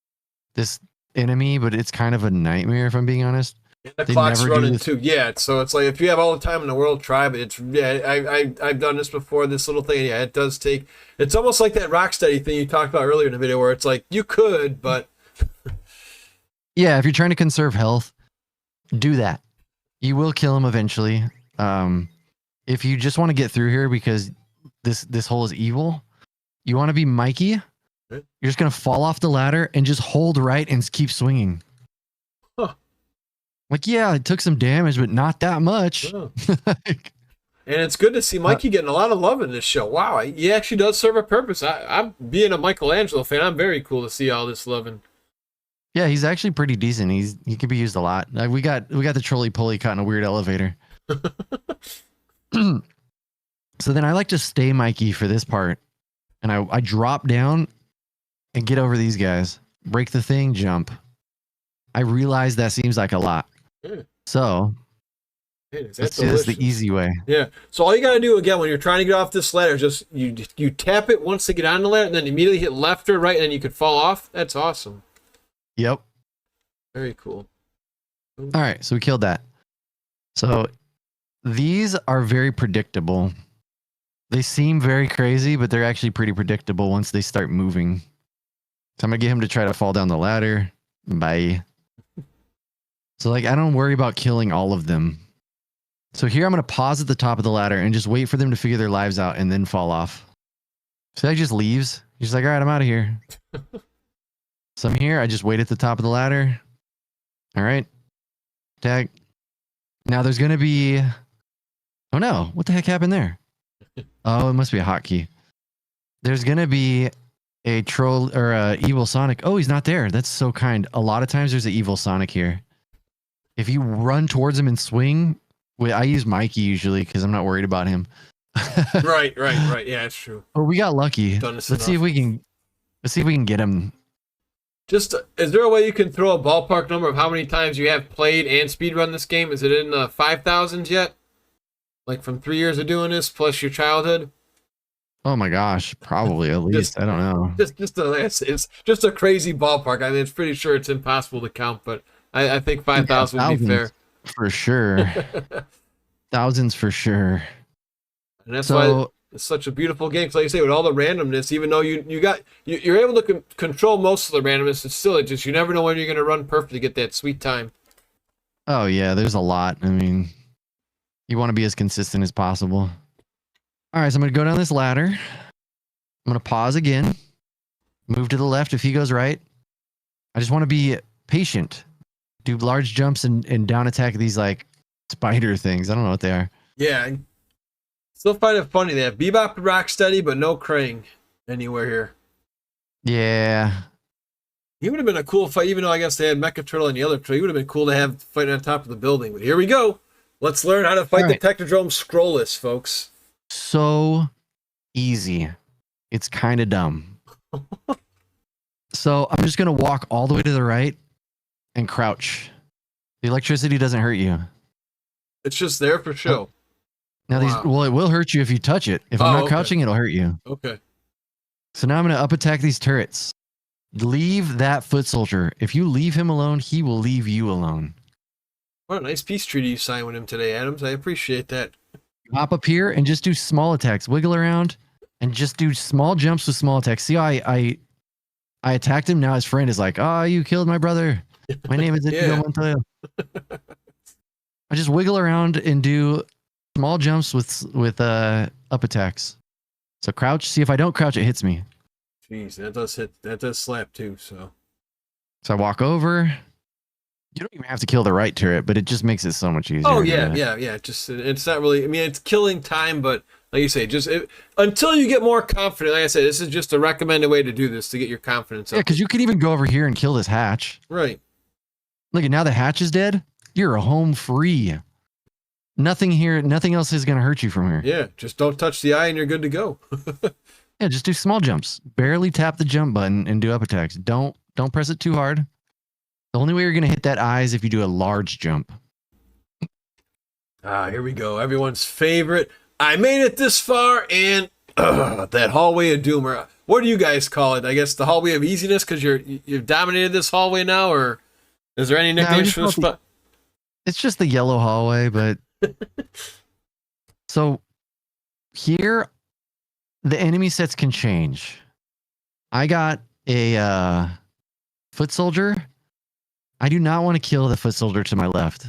enemy, but it's kind of a nightmare if I'm being honest. And the They clock's never do running this- too. Yeah, so it's like if you have all the time in the world, try. But it's I've done this before. This little thing, yeah, it does take. It's almost like that Rocksteady thing you talked about earlier in the video, where it's like you could, but Yeah, if you're trying to conserve health, do that. You will kill him eventually. If you just want to get through here because this hole is evil, you want to be Mikey. You're just gonna fall off the ladder and just hold right and keep swinging. Huh. Like, yeah, it took some damage, but not that much. Oh. And it's good to see Mikey getting a lot of love in this show. Wow, he actually does serve a purpose. I'm being a Michelangelo fan. I'm very cool to see all this loving. Yeah, he's actually pretty decent. He could be used a lot. We got the trolley pulley caught in a weird elevator. So then I like to stay Mikey for this part, and I drop down and get over these guys, break the thing, jump. I realize that seems like a lot, so let's do this the easy way. Yeah. So all you gotta do again when you're trying to get off this ladder is just you tap it once to get on the ladder, and then immediately hit left or right, and then you could fall off. That's awesome. Yep. Very cool. All right, so we killed that. So these are very predictable. They seem very crazy, but they're actually pretty predictable once they start moving. So I'm gonna get him to try to fall down the ladder. Bye. So like I don't worry about killing all of them. So here I'm gonna pause at the top of the ladder and just wait for them to figure their lives out and then fall off. So he just leaves. He's like, all right, I'm out of here. So I'm here. I just wait at the top of the ladder. All right. Tag. Now there's going to be... Oh no. What the heck happened there? Oh, it must be a hotkey. There's going to be a troll or a evil Sonic. Oh, he's not there. That's so kind. A lot of times there's an evil Sonic here. If you run towards him and swing... I use Mikey usually because I'm not worried about him. Right. Yeah, it's true. But we got lucky. Let's see if we can get him. Just, is there a way you can throw a ballpark number of how many times you have played and speedrun this game? Is it in the 5,000s yet? Like from 3 years of doing this plus your childhood? Oh my gosh, probably at least. I don't know. It's just a crazy ballpark. I mean, it's pretty sure it's impossible to count, but I think 5,000 would be fair. For sure. Thousands for sure. And that's why it's such a beautiful game. 'Cause like you say, with all the randomness, even though you're able to control most of the randomness, it's still just you never know when you're going to run perfect to get that sweet time. Oh yeah, there's a lot. I mean, you want to be as consistent as possible. All right, so I'm going to go down this ladder. I'm going to pause again. Move to the left if he goes right. I just want to be patient. Do large jumps and down attack these like spider things. I don't know what they are. Yeah. Still find it funny. They have Bebop and Rocksteady, but no Krang anywhere here. Yeah. He would have been a cool fight, even though I guess they had Mecha Turtle and the other Turtle. He would have been cool to have fighting on top of the building. But here we go. Let's learn how to fight the Technodrome Scrollless, folks. So easy. It's kind of dumb. So I'm just going to walk all the way to the right and crouch. The electricity doesn't hurt you. It's just there for show. Now it will hurt you if you touch it. If I'm not crouching, it'll hurt you. Okay. So now I'm going to up attack these turrets. Leave that foot soldier. If you leave him alone, he will leave you alone. What a nice peace treaty you signed with him today, Adams. I appreciate that. Hop up here and just do small attacks. Wiggle around and just do small jumps with small attacks. See how I attacked him. Now his friend is like, "Oh, you killed my brother. My name is Inigo Montoya." I just wiggle around and do small jumps with up attacks. So crouch. See if I don't crouch, it hits me. Jeez, that does slap too. So I walk over. You don't even have to kill the right turret, but it just makes it so much easier. Oh yeah. Just it's not really. I mean, it's killing time, but like you say, until you get more confident. Like I said, this is just a recommended way to do this to get your confidence up. Yeah, because you can even go over here and kill this hatch. Right. Look at now the hatch is dead. You're home free. Nothing here, nothing else is going to hurt you from here. Yeah, just don't touch the eye and you're good to go. Yeah, just do small jumps. Barely tap the jump button and do up attacks. Don't press it too hard. The only way you're going to hit that eye is if you do a large jump. Here we go. Everyone's favorite. I made it this far, and that hallway of doom. Or what do you guys call it? I guess the hallway of easiness because you've dominated this hallway now, or is there any nicknames for the spot? It's just the yellow hallway, but so here the enemy sets can change. I got a foot soldier. I do not want to kill the foot soldier to my left.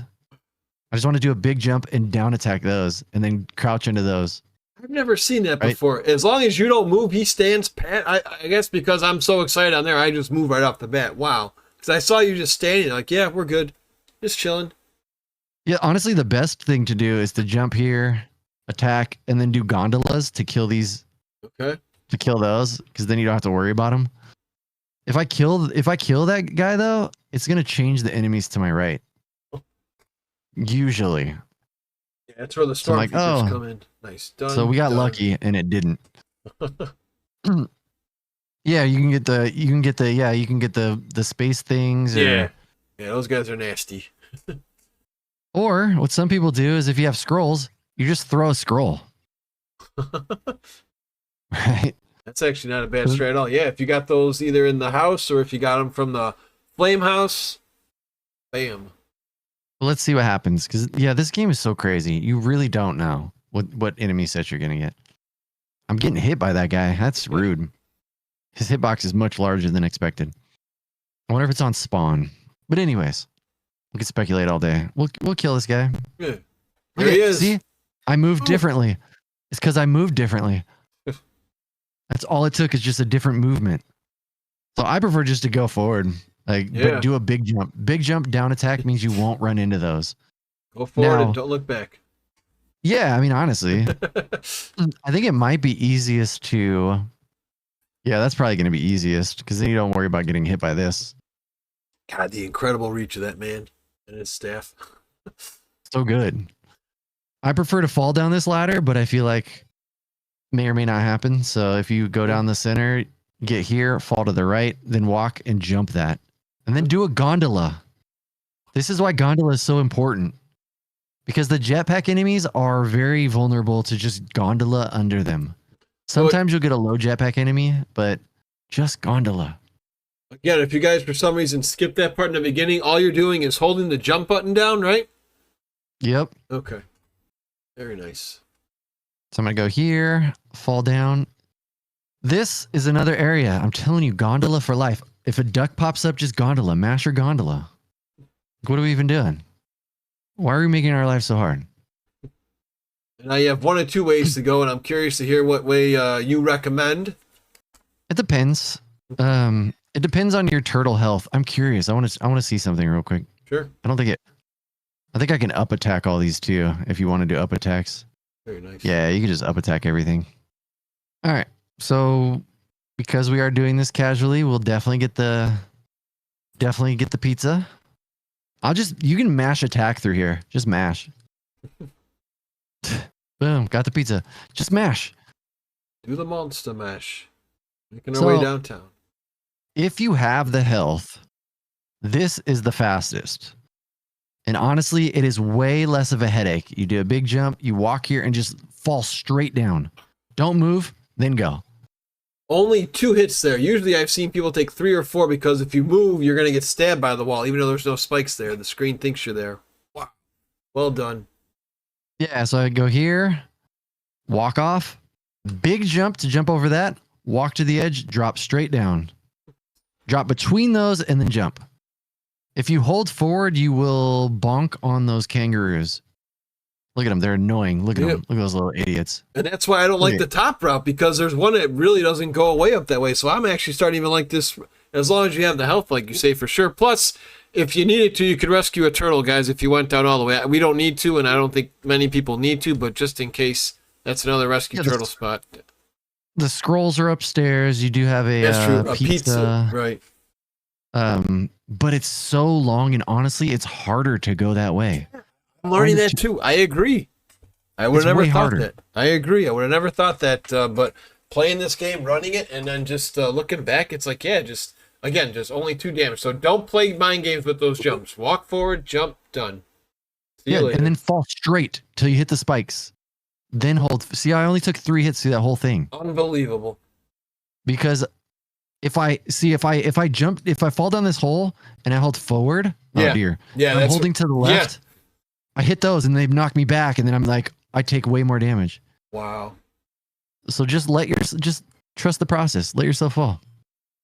I just want to do a big jump and down attack those and then crouch into those. I've never seen that before. As long as you don't move, he stands pat. I guess because I'm so excited on there, I just move right off the bat. Wow. Because I saw you just standing like, yeah, we're good. Just chilling. Yeah, honestly, the best thing to do is to jump here, attack, and then do gondolas to kill these. Okay. To kill those, because then you don't have to worry about them. If I kill that guy though, it's gonna change the enemies to my right. Usually. Yeah, that's where the storm come in. Nice. Done. So we got lucky and it didn't. Yeah, you can get the space things. Yeah, those guys are nasty. Or what some people do is if you have scrolls, you just throw a scroll. Right. That's actually not a bad strat at all. Yeah, if you got those either in the house or if you got them from the flame house, bam. Well, let's see what happens. Because yeah, this game is so crazy. You really don't know what enemy set you're gonna get. I'm getting hit by that guy. That's rude. His hitbox is much larger than expected. I wonder if it's on spawn. But anyways, we can speculate all day. We'll kill this guy. Yeah. There he is. See, I moved differently. It's because I moved differently. That's all it took is just a different movement. So I prefer just to go forward, but do a big jump. Big jump down attack means you won't run into those. Go forward and don't look back. Yeah, I mean, honestly, I think it might be easiest to. Yeah, that's probably going to be easiest because then you don't worry about getting hit by this. God, the incredible reach of that man and his staff. So good. I prefer to fall down this ladder, but I feel like may or may not happen. So if you go down the center, get here, fall to the right, then walk and jump that. And then do a gondola. This is why gondola is so important. Because the jetpack enemies are very vulnerable to just gondola under them. Sometimes you'll get a low jetpack enemy, but just gondola. Again, if you guys for some reason skip that part in the beginning, all you're doing is holding the jump button down, right? Yep. Okay. Very nice. So I'm going to go here, fall down. This is another area. I'm telling you, gondola for life. If a duck pops up, just gondola. Mash your gondola. What are we even doing? Why are we making our life so hard? Now you have one or two ways to go, and I'm curious to hear what way you recommend. It depends. It depends on your turtle health. I'm curious. I want to see something real quick. Sure. I think I can up attack all these too if you want to do up attacks. Very nice. Yeah, you can just up attack everything. All right. So because we are doing this casually, we'll definitely get the pizza. You can mash attack through here. Just mash. Boom, got the pizza. Just mash. Do the monster mash. Making our way downtown. If you have the health, this is the fastest. And honestly, it is way less of a headache. You do a big jump, you walk here and just fall straight down. Don't move, then go. Only 2 hits there. Usually I've seen people take 3 or 4 because if you move, you're going to get stabbed by the wall, even though there's no spikes there. The screen thinks you're there. Wow. Well done. Yeah, so I go here, walk off, big jump to jump over that, walk to the edge, drop straight down. Drop between those and then jump. If you hold forward, you will bonk on those kangaroos. Look at them. They're annoying. Look at them. Look at those little idiots. And that's why I don't like the top route, because there's one that really doesn't go away up that way. So I'm actually starting to even like this, as long as you have the health, like you say, for sure. Plus, if you needed to, you could rescue a turtle, guys, if you went down all the way. We don't need to, and I don't think many people need to, but just in case, that's another rescue turtle spot. The scrolls are upstairs. You do have a pizza. Right. But it's so long, and honestly, it's harder to go that way. I'm learning that too. I agree. I would have never thought that. I agree. I would have never thought that. But playing this game, running it, and then just looking back, it's like, yeah, just only 2 damage. So don't play mind games with those jumps. Walk forward, jump, done. See you later. And then fall straight till you hit the spikes. Then hold. See, I only took 3 hits through that whole thing. Unbelievable. Because if I fall down this hole and I hold forward, oh dear. Yeah, I'm holding to the left. Yeah. I hit those and they knock me back, and then I'm like, I take way more damage. Wow. So just trust the process. Let yourself fall.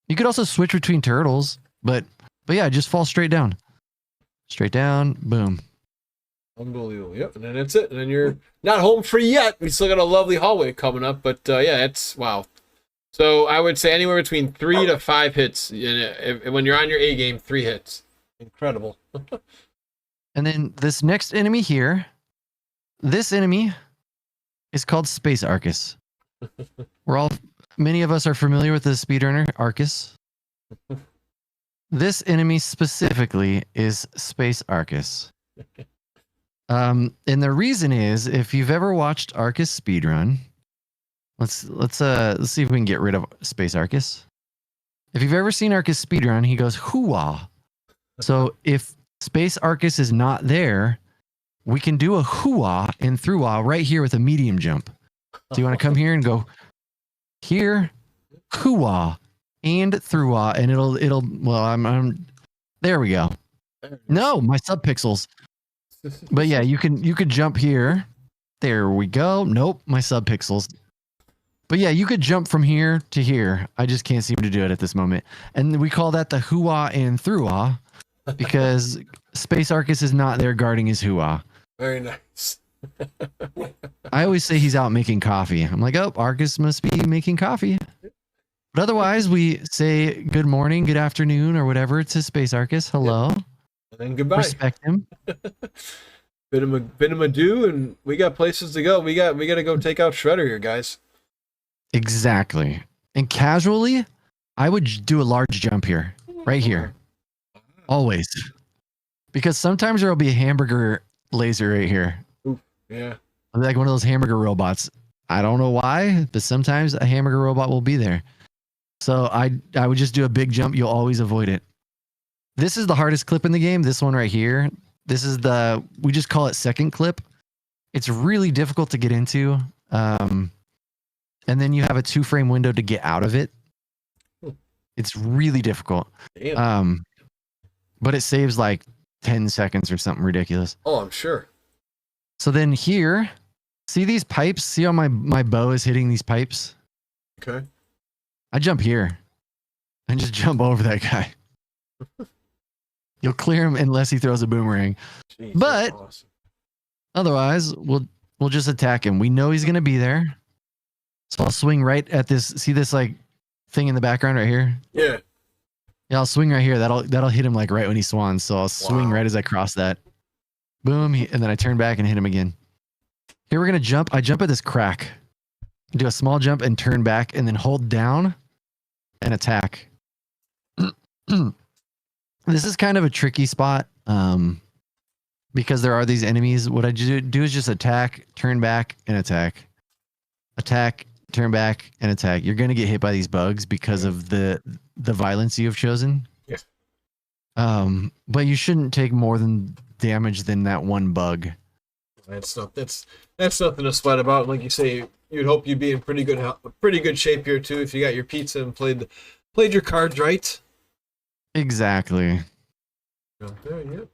You could also switch between turtles, but yeah, just fall straight down. Straight down, boom. Unbelievable. Yep, and then that's it. And then you're not home free yet. We still got a lovely hallway coming up, but yeah, it's wow. So I would say anywhere between 3 to 5 hits. When you're on your A game, 3 hits. Incredible. And then this next enemy here, this enemy is called Space Arcus. Many of us are familiar with the speedrunner Arcus. This enemy specifically is Space Arcus. And the reason is, if you've ever watched Arcus speedrun, let's see if we can get rid of Space Arcus. If you've ever seen Arcus speedrun, he goes hoo-ah. So if Space Arcus is not there, we can do a hoo-ah and through-ah right here with a medium jump. So you want to come here and go here, hoo-ah, and through-ah, and it'll well, I'm there we go. No, my subpixels. But yeah, you could jump here. There we go. Nope, my subpixels. But yeah, you could jump from here to here. I just can't seem to do it at this moment. And we call that the hoo-ah and through-ah because Space Arcus is not there guarding his hoo-ah. Very nice. I always say he's out making coffee. I'm like, oh, Arcus must be making coffee. But otherwise, we say good morning, good afternoon, or whatever to Space Arcus. Hello. Yep. And then goodbye. Respect him. Bid him adieu, and we got places to go. We got to go take out Shredder here, guys. Exactly. And casually, I would do a large jump here, right here, always, because sometimes there will be a hamburger laser right here. Ooh, yeah, like one of those hamburger robots. I don't know why, but sometimes a hamburger robot will be there. So I would just do a big jump. You'll always avoid it. This is the hardest clip in the game. This one right here. This is we just call it second clip. It's really difficult to get into. And then you have a 2-frame window to get out of it. It's really difficult. Damn. But it saves like 10 seconds or something ridiculous. Oh, I'm sure. So then here, see these pipes? See how my bow is hitting these pipes? Okay. I jump here and just jump over that guy. You'll clear him unless he throws a boomerang. Jeez, but awesome. Otherwise, we'll just attack him. We know he's going to be there. So I'll swing right at this. See this like thing in the background right here? Yeah. Yeah, I'll swing right here. That'll hit him like right when he swans. So I'll swing right as I cross that. Boom. And then I turn back and hit him again. Here we're going to jump. I jump at this crack. Do a small jump and turn back and then hold down and attack. This is kind of a tricky spot because there are these enemies. What I do is just attack, turn back, and attack. Attack, turn back, and attack. You're going to get hit by these bugs because of the violence you have chosen. Yes. But you shouldn't take more damage than that one bug. That's nothing to sweat about. Like you say, you'd hope you'd be in pretty good shape here too if you got your pizza and played your cards right. Exactly. Okay, yeah.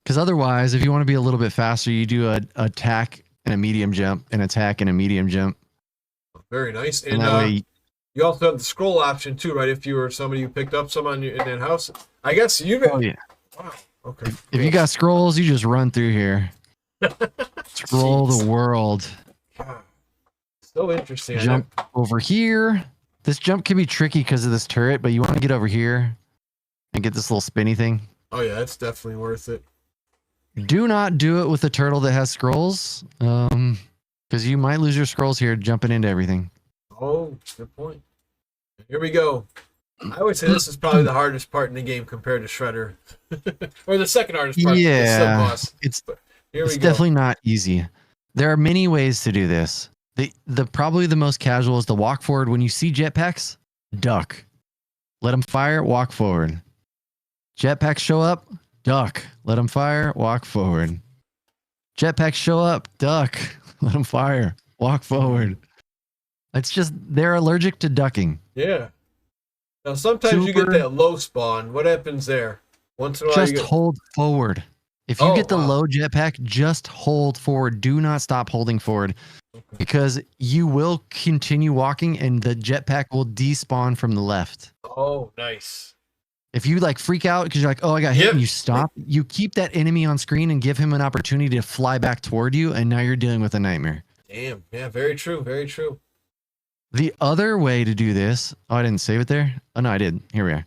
Because otherwise, if you want to be a little bit faster, you do an attack and a medium jump, an attack and a medium jump. Very nice. And that way, you also have the scroll option too, right? If you were somebody who picked up some in that house, I guess you. Oh yeah. Wow. Okay. If you got scrolls, you just run through here. Scroll the world. So interesting. Jump over here. This jump can be tricky because of this turret, but you want to get over here and get this little spinny thing. Oh yeah, that's definitely worth it. Do not do it with a turtle that has scrolls, because you might lose your scrolls here jumping into everything. Oh, good point. Here we go. I would say this is probably the hardest part in the game compared to Shredder, or the second hardest part. Yeah, the sub boss. Here It's we go. definitely not easy. There are many ways to do this. The probably the most casual is to walk forward. When you see jetpacks, duck. Let them fire, walk forward. Jetpacks show up, duck. Let them fire, walk forward. Jetpacks show up, duck. Let them fire, walk forward. It's just, they're allergic to ducking. Yeah. Now, sometimes you get Super- that low spawn. What happens there? Once in a while, Just you get... hold forward. If you Oh, get the wow. low jetpack, just hold forward. Do not stop holding forward because you will continue walking and the jetpack will despawn from the left. Oh, nice. If you like freak out because you're like, oh, I got hit, Yep. and you stop, you keep that enemy on screen and give him an opportunity to fly back toward you, and now you're dealing with a nightmare. Damn. Yeah, very true. Very true. The other way to do this, oh, I didn't save it there. Oh no, I did. Here we are.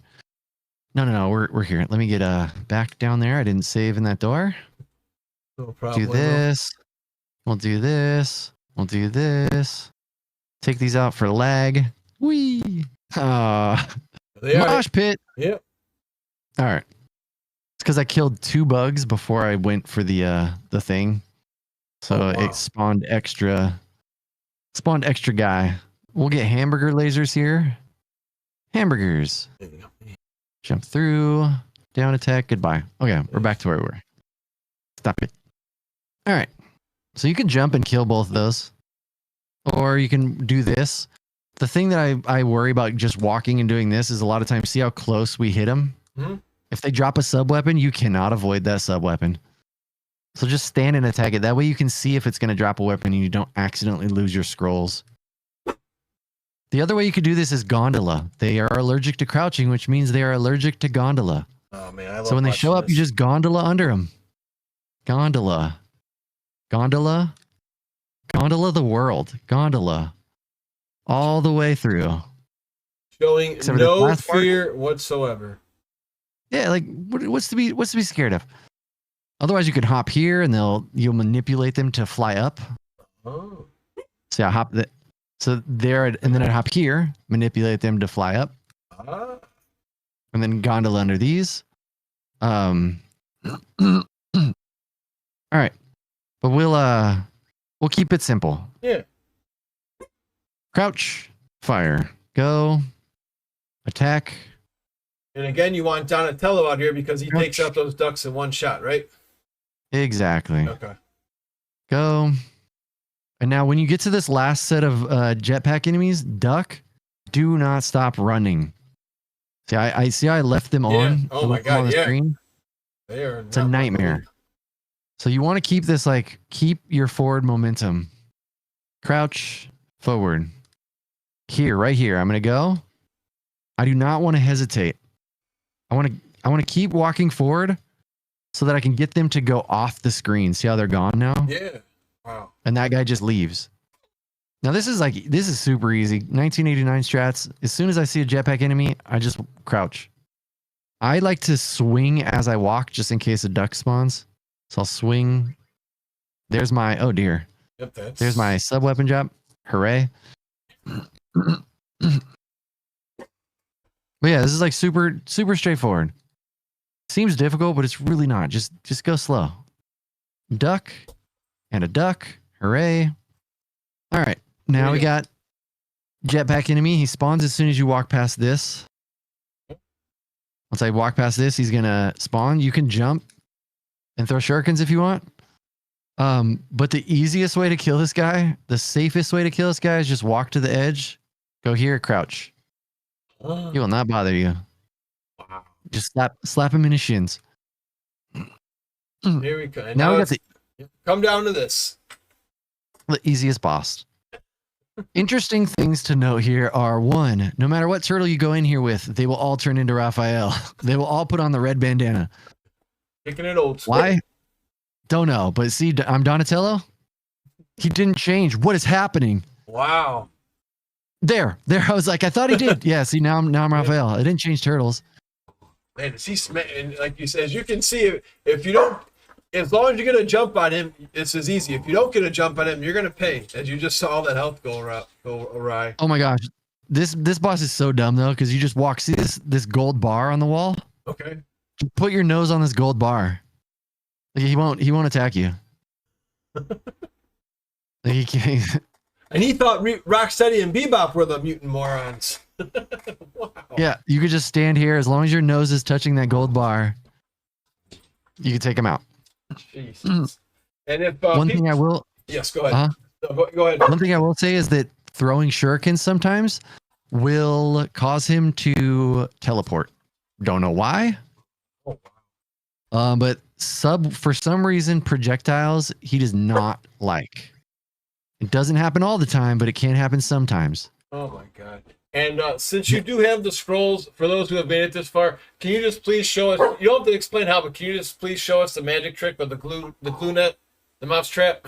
No, we're here. Let me get back down there. I didn't save in that door. No problem. Do this. We'll do this. We'll do this. Take these out for lag. Whee! They are. Mosh pit. Yep. All right. It's because I killed 2 bugs before I went for the thing, so Oh, wow. it spawned extra guy. We'll get hamburger lasers here. Hamburgers. There you go. Jump through. Down attack. Goodbye. Okay, we're back to where we were. Stop it. All right. So you can jump and kill both of those, or you can do this. The thing that I worry about just walking and doing this is a lot of times, see how close we hit them? Mhm. If they drop a sub weapon, you cannot avoid that sub weapon. So just stand and attack it. That way you can see if it's going to drop a weapon and you don't accidentally lose your scrolls. The other way you could do this is gondola. They are allergic to crouching, which means they are allergic to gondola. Oh, man. I love So when they show watching up, you this. just gondola under them. Gondola. Gondola. Gondola the world. Gondola. All the way through. Showing Except for this no last part. fear whatsoever. Yeah, like what's to be scared of? Otherwise, you could hop here and you'll manipulate them to fly up. Oh. So I hop that. So there, and then I'd hop here, manipulate them to fly up, Ah. and then gondola under these. All right, but we'll keep it simple. Yeah. Crouch, fire, go, attack. And again, you want Donatello out here because he Crouch. takes out those ducks in one shot, right? Exactly. Okay. Go. And now when you get to this last set of jetpack enemies, duck, do not stop running. See, I see how I left them Yeah. on. Oh I my left them on God, the yeah. screen. They are. It's a nightmare. So you want to keep this keep your forward momentum. Crouch, forward. Here, right here. I'm gonna go. I do not want to hesitate. I want to keep walking forward so that I can get them to go off the screen. See how they're gone now? Yeah. Wow. And that guy just leaves. Now this is super easy. 1989 strats. As soon as I see a jetpack enemy, I just crouch. I like to swing as I walk just in case a duck spawns. So I'll swing. There's my, oh dear. Yep. That's. There's my sub weapon drop. Hooray. But yeah, this is super straightforward. Seems difficult, but it's really not. Just go slow. Duck and a duck. Hooray. All right. Now we got jetpack enemy. He spawns as soon as you walk past this. Once I walk past this, he's going to spawn. You can jump and throw shurikens if you want. But the easiest way to kill this guy, the safest way to kill this guy is just walk to the edge, go here, crouch. He will not bother you. Wow. Just slap him in his shins. Here we go. And Now we got it's- come down to this. the easiest boss. Interesting things to note here are 1, no matter what turtle you go in here with, they will all turn into Raphael. They will all put on the red bandana. Kicking it old school. Why? Don't know. But see, I'm Donatello. He didn't change. What is happening? Wow. There. I was like, I thought he did. Yeah. See, now I'm Raphael. I didn't change turtles. Man, is he and like you said, as you can see, if you don't, as long as you get a jump on him, it's as easy. If you don't get a jump on him, you're gonna pay. As you just saw all that health go awry. Oh my gosh. This boss is so dumb though, because you just walk, see this gold bar on the wall? Okay. Put your nose on this gold bar. Like, he won't attack you. Like, he can't, And he thought Rocksteady and Bebop were the mutant morons. Wow. yeah, you could just stand here as long as your nose is touching that gold bar. You can take him out. Jesus. And if One thing I will, yes, go ahead. uh, Go ahead. one thing I will say is that throwing shurikens sometimes will cause him to teleport. Don't know why. But for some reason, projectiles he does not like. It doesn't happen all the time, but it can happen sometimes. Oh my god. And since you do have the scrolls, for those who have made it this far, can you just please show us, you don't have to explain how, but can you just please show us the magic trick with the glue net, the mouse trap?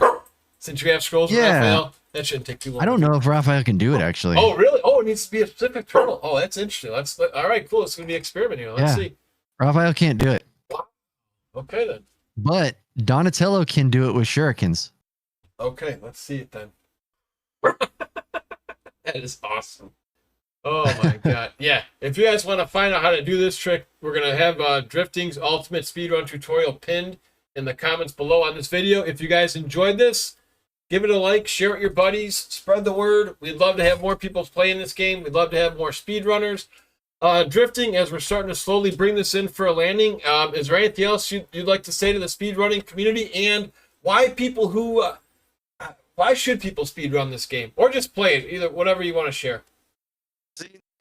Since you have scrolls with Raphael, that shouldn't take too long. I don't know if Raphael can do it, actually. Oh, really? Oh, it needs to be a specific turtle. Oh, that's interesting. All right, cool. It's going to be an experiment here. Let's see. Raphael can't do it. Okay, then. But Donatello can do it with shurikens. Okay, let's see it then. That is awesome. Oh my god. Yeah, if you guys want to find out how to do this trick, we're going to have Drifting's Ultimate Speedrun tutorial pinned in the comments below on this video. If you guys enjoyed this, give it a like, share it with your buddies, spread the word. We'd love to have more people playing this game. We'd love to have more speedrunners. Drifting, as we're starting to slowly bring this in for a landing, is there anything else you'd like to say to the speedrunning community, and why should people speedrun this game, or just play it, either, whatever you want to share?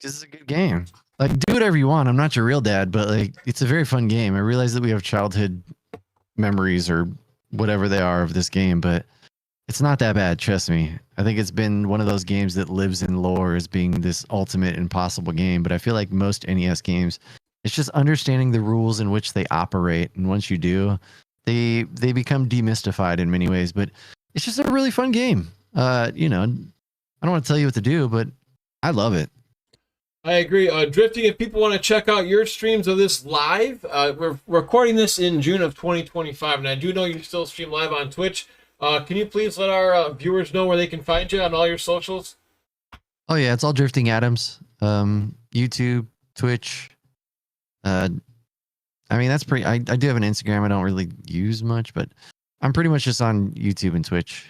This is a good game. Like, do whatever you want. I'm not your real dad, but like, it's a very fun game. I realize that we have childhood memories or whatever they are of this game, but it's not that bad. Trust me. I think it's been one of those games that lives in lore as being this ultimate impossible game. But I feel like most NES games, it's just understanding the rules in which they operate. And once you do, they become demystified in many ways. But it's just a really fun game. I don't want to tell you what to do, but I love it. I agree. Drifting, if people want to check out your streams of this live, we're recording this in June of 2025, and I do know you still stream live on Twitch. Can you please let our viewers know where they can find you on all your socials? Oh yeah, it's all Drifting Adams. YouTube, Twitch. That's pretty. I do have an Instagram. I don't really use much, but I'm pretty much just on YouTube and Twitch.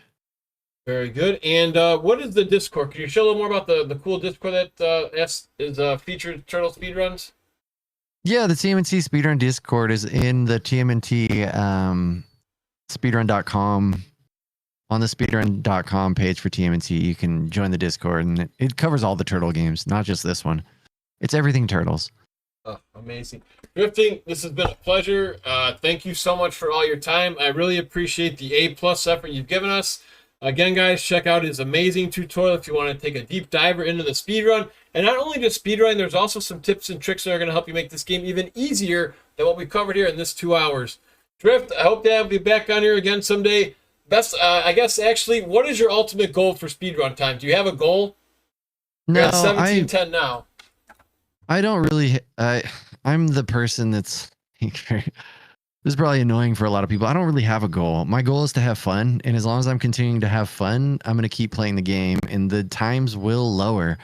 Very good. And what is the Discord? Can you show a little more about the cool Discord that is featured Turtle Speedruns? Yeah, the TMNT Speedrun Discord is in the TMNT speedrun.com. On the speedrun.com page for TMNT, you can join the Discord, and it covers all the Turtle games, not just this one. It's everything Turtles. Oh, amazing. Drifting, this has been a pleasure. Thank you so much for all your time. I really appreciate the A+ effort you've given us. Again, guys, check out his amazing tutorial if you want to take a deep diver into the speedrun. And not only just speedrun, there's also some tips and tricks that are going to help you make this game even easier than what we covered here in this 2 hours. Drift, I hope to have you back on here again someday. I guess, actually, what is your ultimate goal for speedrun time? Do you have a goal? No, you're at 17:10 now. I don't really. I'm the person that's. This is probably annoying for a lot of people. I don't really have a goal. My goal is to have fun, and as long as I'm continuing to have fun, I'm going to keep playing the game, and the times will lower.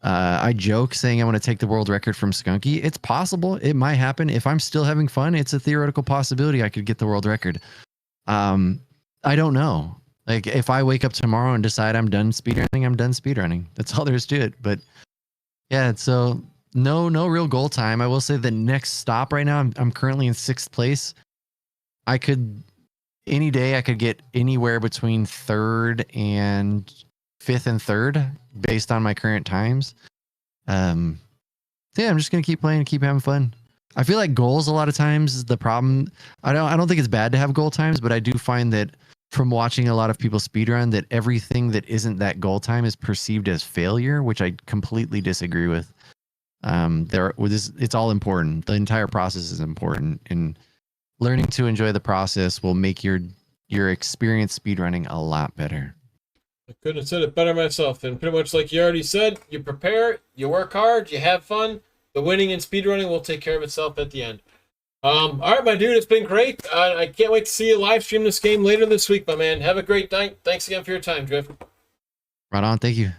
I joke saying I want to take the world record from Skunky. It's possible. It might happen. If I'm still having fun, it's a theoretical possibility I could get the world record. I don't know. Like, if I wake up tomorrow and decide I'm done speedrunning, I'm done speedrunning. That's all there is to it. But yeah, so no real goal time. I will say the next stop right now, I'm currently in 6th place. Any day I could get anywhere between 3rd and 5th and 3rd based on my current times. Yeah, I'm just going to keep playing and keep having fun. I feel like goals a lot of times is the problem. I don't think it's bad to have goal times, but I do find that from watching a lot of people speedrun that everything that isn't that goal time is perceived as failure, which I completely disagree with. It's all important. The entire process is important, and learning to enjoy the process will make your experience speedrunning a lot better. I couldn't have said it better myself. And pretty much like you already said, you prepare, you work hard, you have fun. The winning in speedrunning will take care of itself at the end. All right, my dude, it's been great. I can't wait to see you live stream this game later this week, my man. Have a great night. Thanks again for your time, Drift. Right on. Thank you.